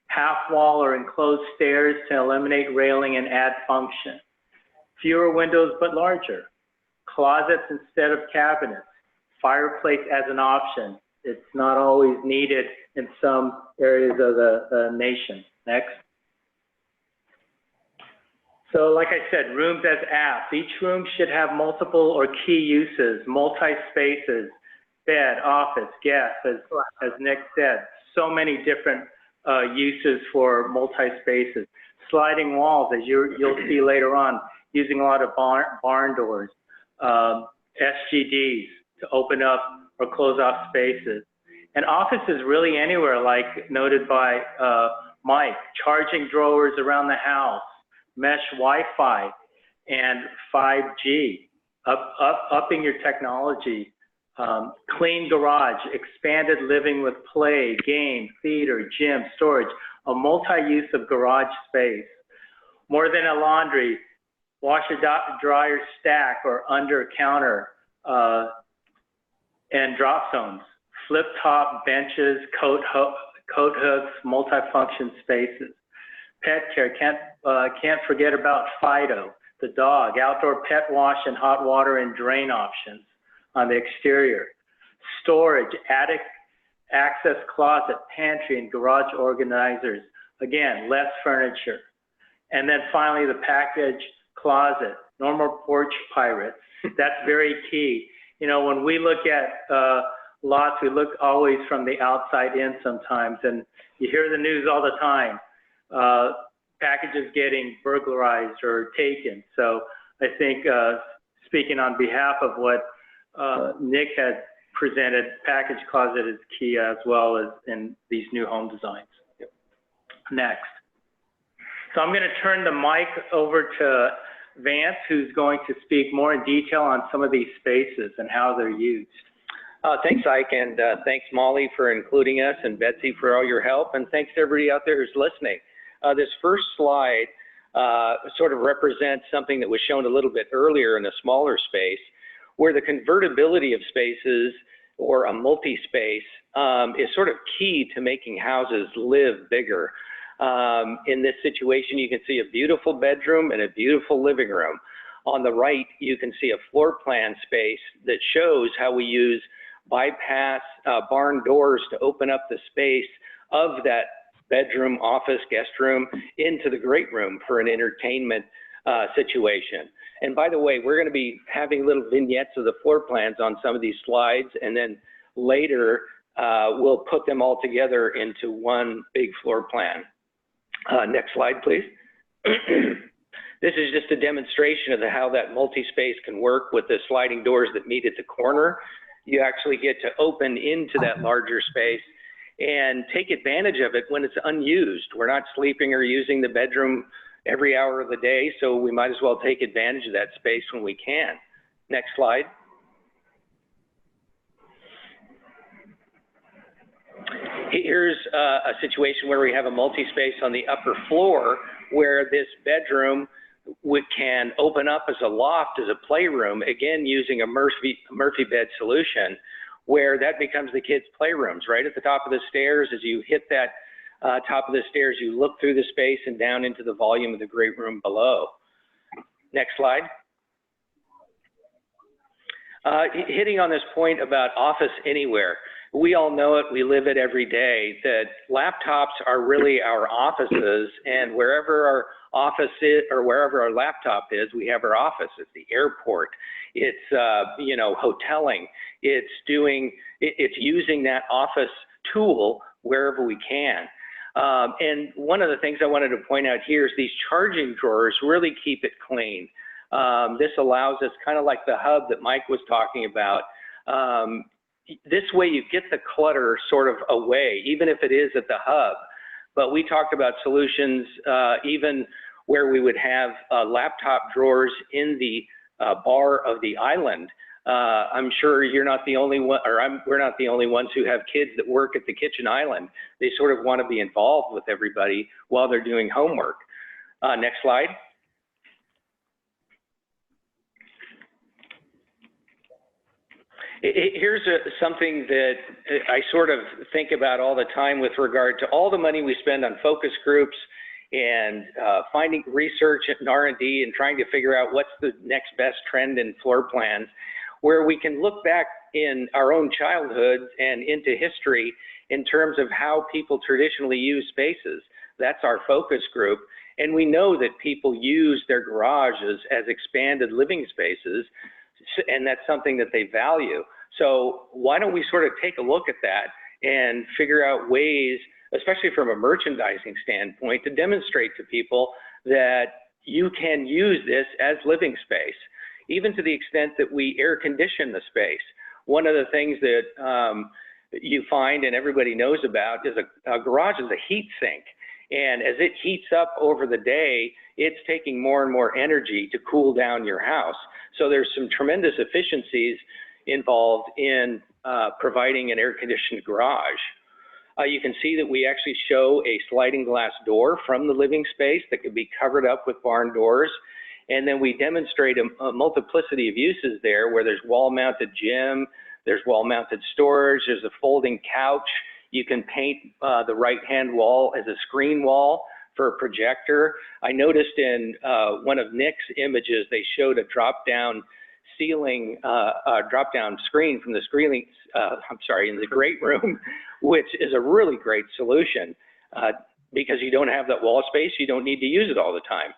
Half wall or enclosed stairs to eliminate railing and add function. Fewer windows but larger. Closets instead of cabinets. Fireplace as an option. It's not always needed in some areas of the nation. Next. So like I said, rooms as apps. Each room should have multiple or key uses, multi-spaces, bed, office, guest, as Nick said. So many different uses for multi-spaces. Sliding walls, as you'll see later on, using a lot of barn doors, SGDs to open up or close off spaces. And offices really anywhere, like noted by Mike, charging drawers around the house, mesh Wi-Fi, and 5G, upping your technology, clean garage, expanded living with play, game, theater, gym, storage, a multi-use of garage space. More than a laundry, washer dryer stack or under counter, and drop zones, flip top benches, coat hooks, multifunction spaces. Pet care, can't forget about Fido, the dog, outdoor pet wash and hot water and drain options on the exterior. Storage, attic access closet, pantry, and garage organizers. Again, less furniture. And then finally, the package closet, normal porch pirates. That's very key. You know, when we look at lots, we look always from the outside in sometimes, and you hear the news all the time. Packages getting burglarized or taken. So I think speaking on behalf of what Nick had presented, package closet is key as well as in these new home designs. Yep. Next. So I'm going to turn the mic over to Vance, who's going to speak more in detail on some of these spaces and how they're used. Thanks, Ike, and thanks, Mollie, for including us, and Betsy for all your help, and thanks to everybody out there who's listening. This first slide sort of represents something that was shown a little bit earlier in a smaller space, where the convertibility of spaces or a multi-space is sort of key to making houses live bigger. In this situation, you can see a beautiful bedroom and a beautiful living room. On the right, you can see a floor plan space that shows how we use bypass barn doors to open up the space of that bedroom, office, guest room into the great room for an entertainment situation. And by the way, we're going to be having little vignettes of the floor plans on some of these slides, and then later we'll put them all together into one big floor plan. Next slide, please. This is just a demonstration of how that multi-space can work with the sliding doors that meet at the corner. You actually get to open into that larger space and take advantage of it when it's unused. We're not sleeping or using the bedroom every hour of the day, so we might as well take advantage of that space when we can. Next slide. Here's a situation where we have a multi-space on the upper floor where this bedroom can open up as a loft, as a playroom, again using a Murphy bed solution, where that becomes the kids' playrooms. Right at the top of the stairs, as you hit that top of the stairs, you look through the space and down into the volume of the great room below. Next slide. Hitting on this point about office anywhere. We all know it, we live it every day, that laptops are really our offices, and wherever our office is, or wherever our laptop is, we have our office. It's the airport, it's you know, hoteling, it's using that office tool wherever we can. And one of the things I wanted to point out here is these charging drawers really keep it clean. This allows us, kind of like the hub that Mike was talking about, this way you get the clutter sort of away, even if it is at the hub. But we talked about solutions even where we would have laptop drawers in the bar of the island. I'm sure you're not the only one, or we're not the only ones who have kids that work at the kitchen island. They sort of want to be involved with everybody while they're doing homework. Next slide. Here's something that I sort of think about all the time with regard to all the money we spend on focus groups and finding research and R&D and trying to figure out what's the next best trend in floor plans, where we can look back in our own childhood and into history in terms of how people traditionally use spaces. That's our focus group. And we know that people use their garages as expanded living spaces, and that's something that they value. So why don't we sort of take a look at that and figure out ways especially from a merchandising standpoint, to demonstrate to people that you can use this as living space, even to the extent that we air condition the space. One of the things that you find and everybody knows about is a garage is a heat sink. And as it heats up over the day, it's taking more and more energy to cool down your house. So there's some tremendous efficiencies involved in providing an air-conditioned garage. You can see that we actually show a sliding glass door from the living space that could be covered up with barn doors. And then we demonstrate a multiplicity of uses there, where there's wall-mounted gym, there's wall-mounted storage, there's a folding couch. You can paint the right-hand wall as a screen wall for a projector. I noticed in one of Nick's images, they showed a drop-down ceiling, drop-down screen from the screen, in the great room, which is a really great solution because you don't have that wall space. You don't need to use it all the time.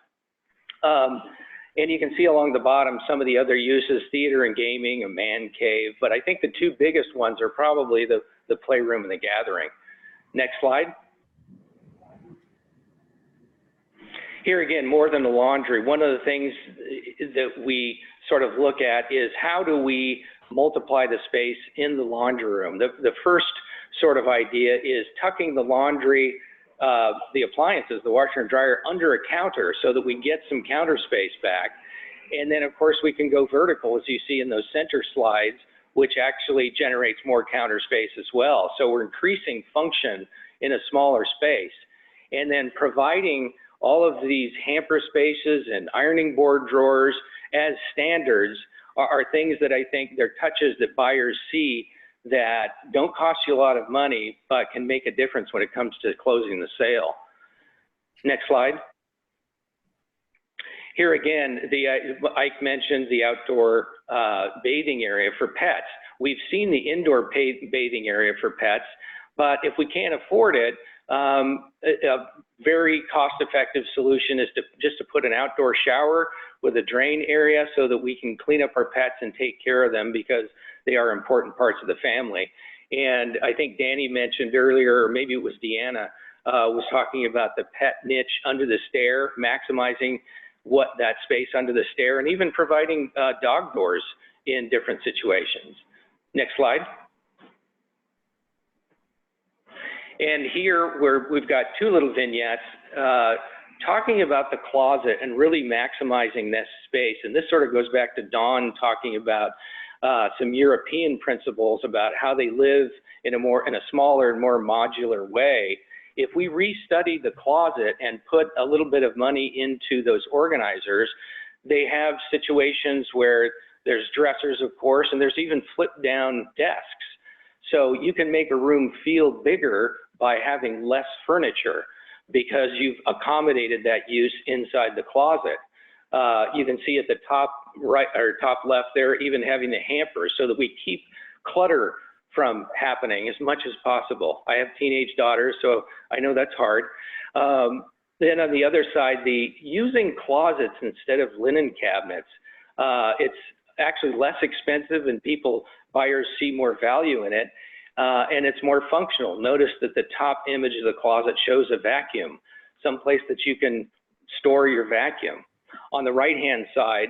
And you can see along the bottom some of the other uses, theater and gaming, a man cave, but I think the two biggest ones are probably the playroom and the gathering. Next slide. Here again, more than the laundry, one of the things that we sort of look at is how do we multiply the space in the laundry room. The first sort of idea is tucking the laundry, the appliances, the washer and dryer, under a counter so that we get some counter space back. And then of course we can go vertical, as you see in those center slides, which actually generates more counter space as well. So we're increasing function in a smaller space. And then providing all of these hamper spaces and ironing board drawers as standards are things that I think they're touches that buyers see that don't cost you a lot of money, but can make a difference when it comes to closing the sale. Next slide. Here again, Ike mentioned the outdoor bathing area for pets. We've seen the indoor bathing area for pets, but if we can't afford it, a very cost-effective solution is just to put an outdoor shower with a drain area so that we can clean up our pets and take care of them, because they are important parts of the family. And I think Danny mentioned earlier, or maybe it was Deanna, was talking about the pet niche under the stair, maximizing that space under the stair, and even providing dog doors in different situations. Next slide. And here we've got two little vignettes talking about the closet and really maximizing this space. And this sort of goes back to Dawn talking about some European principles about how they live in a smaller and more modular way. If we restudy the closet and put a little bit of money into those organizers, they have situations where there's dressers, of course, and there's even flip down desks. So you can make a room feel bigger by having less furniture because you've accommodated that use inside the closet. You can see at the top right or top left there, even having the hampers so that we keep clutter from happening as much as possible. I have teenage daughters, so I know that's hard. Then on the other side, using closets instead of linen cabinets, it's actually less expensive and buyers see more value in it, and it's more functional. Notice that the top image of the closet shows a vacuum, someplace that you can store your vacuum. On the right-hand side,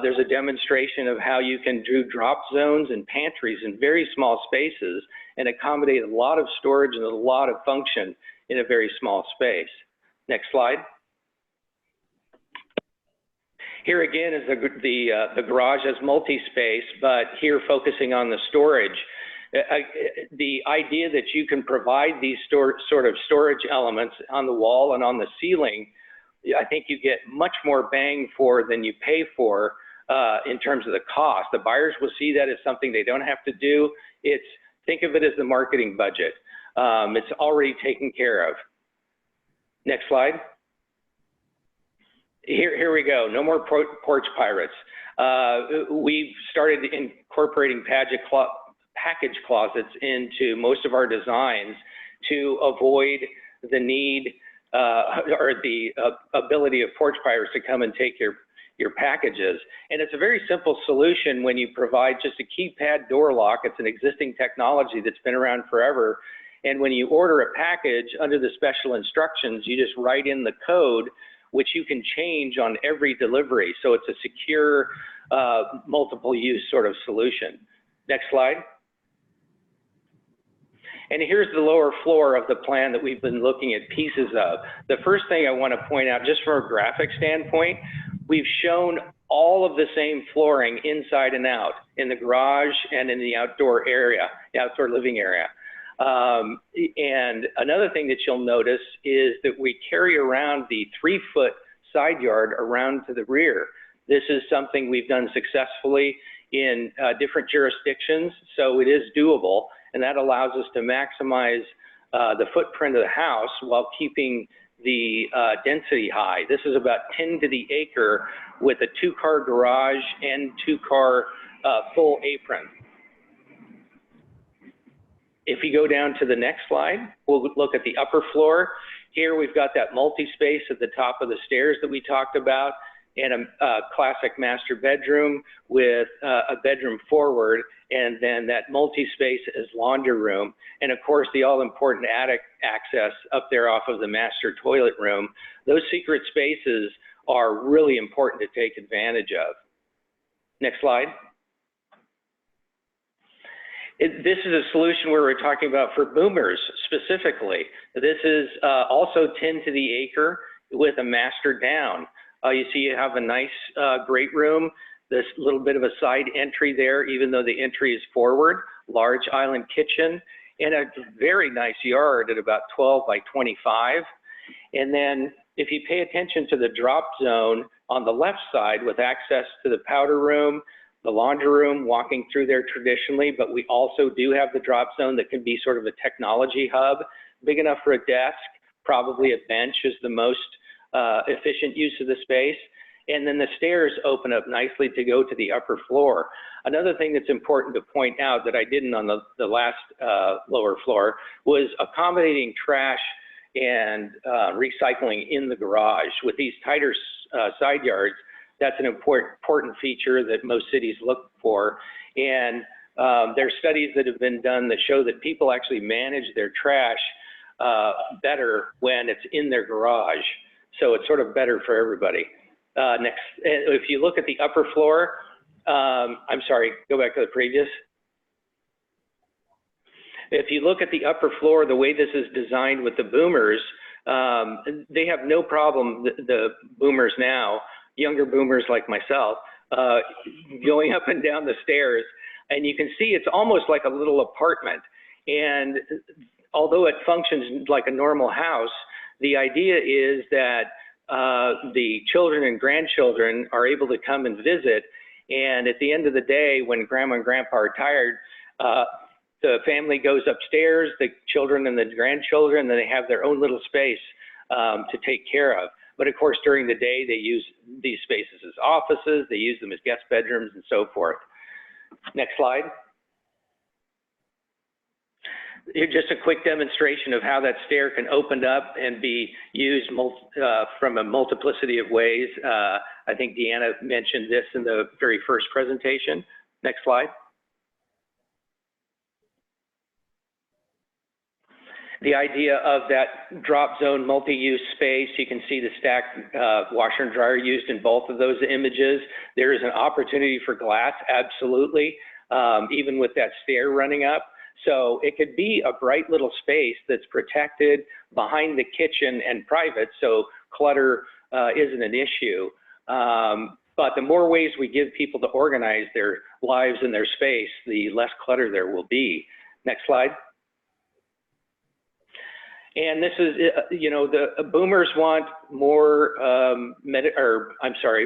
there's a demonstration of how you can do drop zones and pantries in very small spaces and accommodate a lot of storage and a lot of function in a very small space. Next slide. Here again is the garage as multi-space, but here focusing on the storage. The idea that you can provide these sort of storage elements on the wall and on the ceiling, I think you get much more bang for than you pay for in terms of the cost. The buyers will see that as something they don't have to do. Think of it as the marketing budget. It's already taken care of. Next slide. Here we go. No more porch pirates. We've started incorporating package closets into most of our designs to avoid the need or the ability of porch pirates to come and take your packages. And it's a very simple solution when you provide just a keypad door lock. It's an existing technology that's been around forever. And when you order a package under the special instructions, you just write in the code, which you can change on every delivery. So it's a secure, multiple use sort of solution. Next slide. And here's the lower floor of the plan that we've been looking at pieces of. The first thing I want to point out, just from a graphic standpoint, we've shown all of the same flooring inside and out in the garage and in the outdoor area, the outdoor living area. And another thing that you'll notice is that we carry around the 3-foot side yard around to the rear. This is something we've done successfully in different jurisdictions, so it is doable, and that allows us to maximize the footprint of the house while keeping the density high. This is about 10 to the acre with a 2-car garage and 2-car full apron. If you go down to the next slide, we'll look at the upper floor. Here we've got that multi-space at the top of the stairs that we talked about, and a classic master bedroom with a bedroom forward, and then that multi-space is laundry room. And of course, the all-important attic access up there off of the master toilet room. Those secret spaces are really important to take advantage of. Next slide. This is a solution where we're talking about for boomers specifically. This is also 10 to the acre with a master down. You see you have a nice great room, this little bit of a side entry there, even though the entry is forward, large island kitchen, and a very nice yard at about 12 by 25. And then if you pay attention to the drop zone on the left side with access to the powder room, the laundry room, walking through there traditionally, but we also do have the drop zone that can be sort of a technology hub, big enough for a desk, probably a bench is the most efficient use of the space. And then the stairs open up nicely to go to the upper floor. Another thing that's important to point out that I didn't on the last lower floor was accommodating trash and recycling in the garage. With these tighter side yards, that's an important feature that most cities look for. And there are studies that have been done that show that people actually manage their trash better when it's in their garage. So it's sort of better for everybody. Next, if you look at the upper floor, I'm sorry, go back to the previous. If you look at the upper floor, the way this is designed with the boomers, they have no problem, the boomers now, younger boomers like myself, going up and down the stairs. And you can see it's almost like a little apartment. And although it functions like a normal house, the idea is that the children and grandchildren are able to come and visit. And at the end of the day, when grandma and grandpa are tired, the family goes upstairs, the children and the grandchildren, and they have their own little space to take care of. But of course, during the day, they use these spaces as offices, they use them as guest bedrooms and so forth. Next slide. Here's just a quick demonstration of how that stair can open up and be used from a multiplicity of ways. I think Deanna mentioned this in the very first presentation. Next slide. The idea of that drop zone multi-use space, you can see the stacked washer and dryer used in both of those images. There is an opportunity for glass, absolutely, even with that stair running up. So it could be a bright little space that's protected behind the kitchen and private, so clutter isn't an issue. But the more ways we give people to organize their lives and their space, the less clutter there will be. Next slide. And this is, you know, the boomers want more,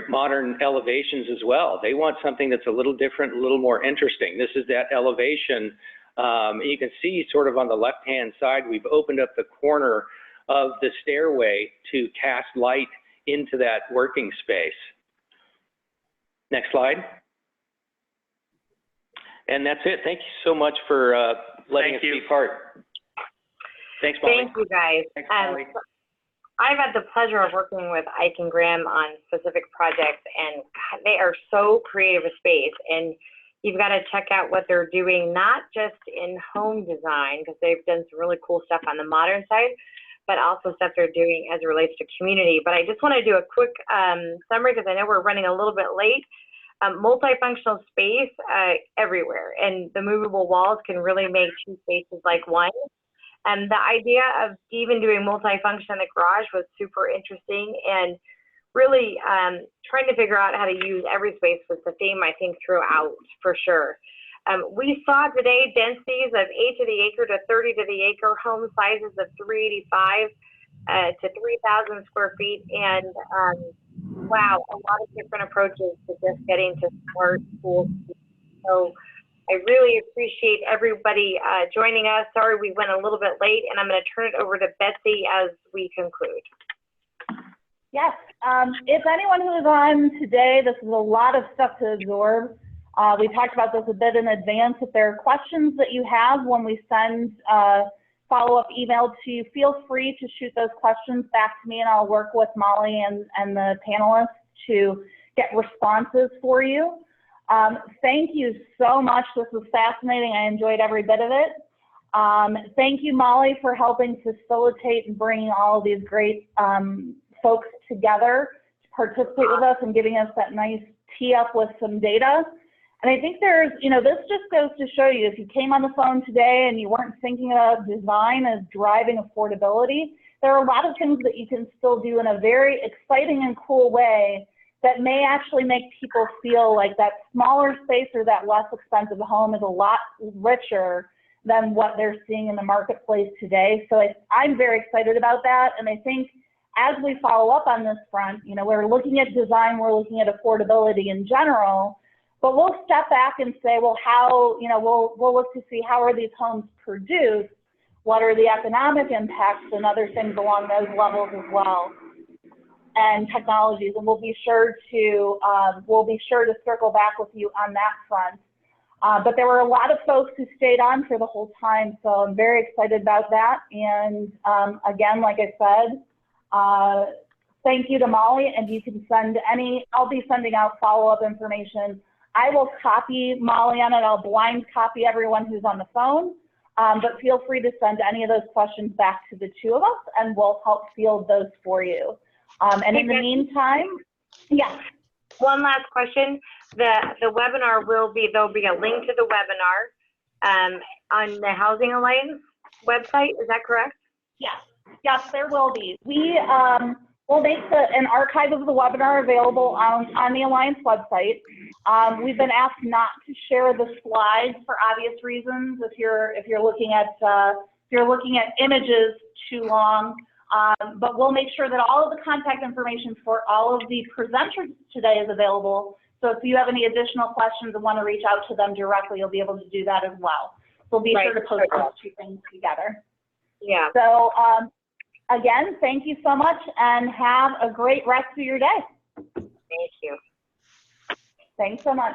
modern elevations as well. They want something that's a little different, a little more interesting. This is that elevation. You can see sort of on the left-hand side, we've opened up the corner of the stairway to cast light into that working space. Next slide. And that's it. Thank you so much for letting us be part. Thanks, Mollie. Thank you, guys. Thanks, Mollie. I've had the pleasure of working with Ike and Graham on specific projects, and God, they are so creative with space. And you've got to check out what they're doing, not just in home design, because they've done some really cool stuff on the modern side, but also stuff they're doing as it relates to community. But I just want to do a quick summary, because I know we're running a little bit late. Multifunctional space everywhere, and the movable walls can really make two spaces like one. And the idea of even doing multifunction in the garage was super interesting, and really trying to figure out how to use every space was the theme, I think, throughout, for sure. We saw today densities of 8 to the acre to 30 to the acre, home sizes of 385 to 3,000 square feet, and wow, a lot of different approaches to just getting to smart schools. So I really appreciate everybody joining us. Sorry we went a little bit late, and I'm going to turn it over to Betsy as we conclude. Yes, if anyone who is on today, this is a lot of stuff to absorb. We talked about this a bit in advance. If there are questions that you have when we send follow-up email to you, feel free to shoot those questions back to me, and I'll work with Mollie and the panelists to get responses for you. Thank you so much. This was fascinating. I enjoyed every bit of it. Thank you, Mollie, for helping facilitate and bringing all of these great folks together to participate with us and giving us that nice tee up with some data. And I think there's, this just goes to show you, if you came on the phone today and you weren't thinking about design as driving affordability, there are a lot of things that you can still do in a very exciting and cool way that may actually make people feel like that smaller space or that less expensive home is a lot richer than what they're seeing in the marketplace today. So I'm very excited about that. And I think as we follow up on this front, we're looking at design, we're looking at affordability in general, but we'll step back and say, well, how, we'll look to see how are these homes produced, what are the economic impacts and other things along those levels as well, and technologies, and we'll be sure to circle back with you on that front. But there were a lot of folks who stayed on for the whole time, so I'm very excited about that. And again, like I said, thank you to Mollie, and you can send I'll be sending out follow-up information. I will copy Mollie on it. I'll blind copy everyone who's on the phone, but feel free to send any of those questions back to the two of us, and we'll help field those for you. And in the meantime, yes. One last question. The webinar there'll be a link to the webinar on the Housing Alliance website. Is that correct? Yes, there will be. We'll make an archive of the webinar available on the Alliance website. We've been asked not to share the slides for obvious reasons. If you're looking at images too long, but we'll make sure that all of the contact information for all of the presenters today is available. So if you have any additional questions and want to reach out to them directly, you'll be able to do that as well. So be sure to post those two things together. Yeah. So again, thank you so much, and have a great rest of your day. Thank you. Thanks so much.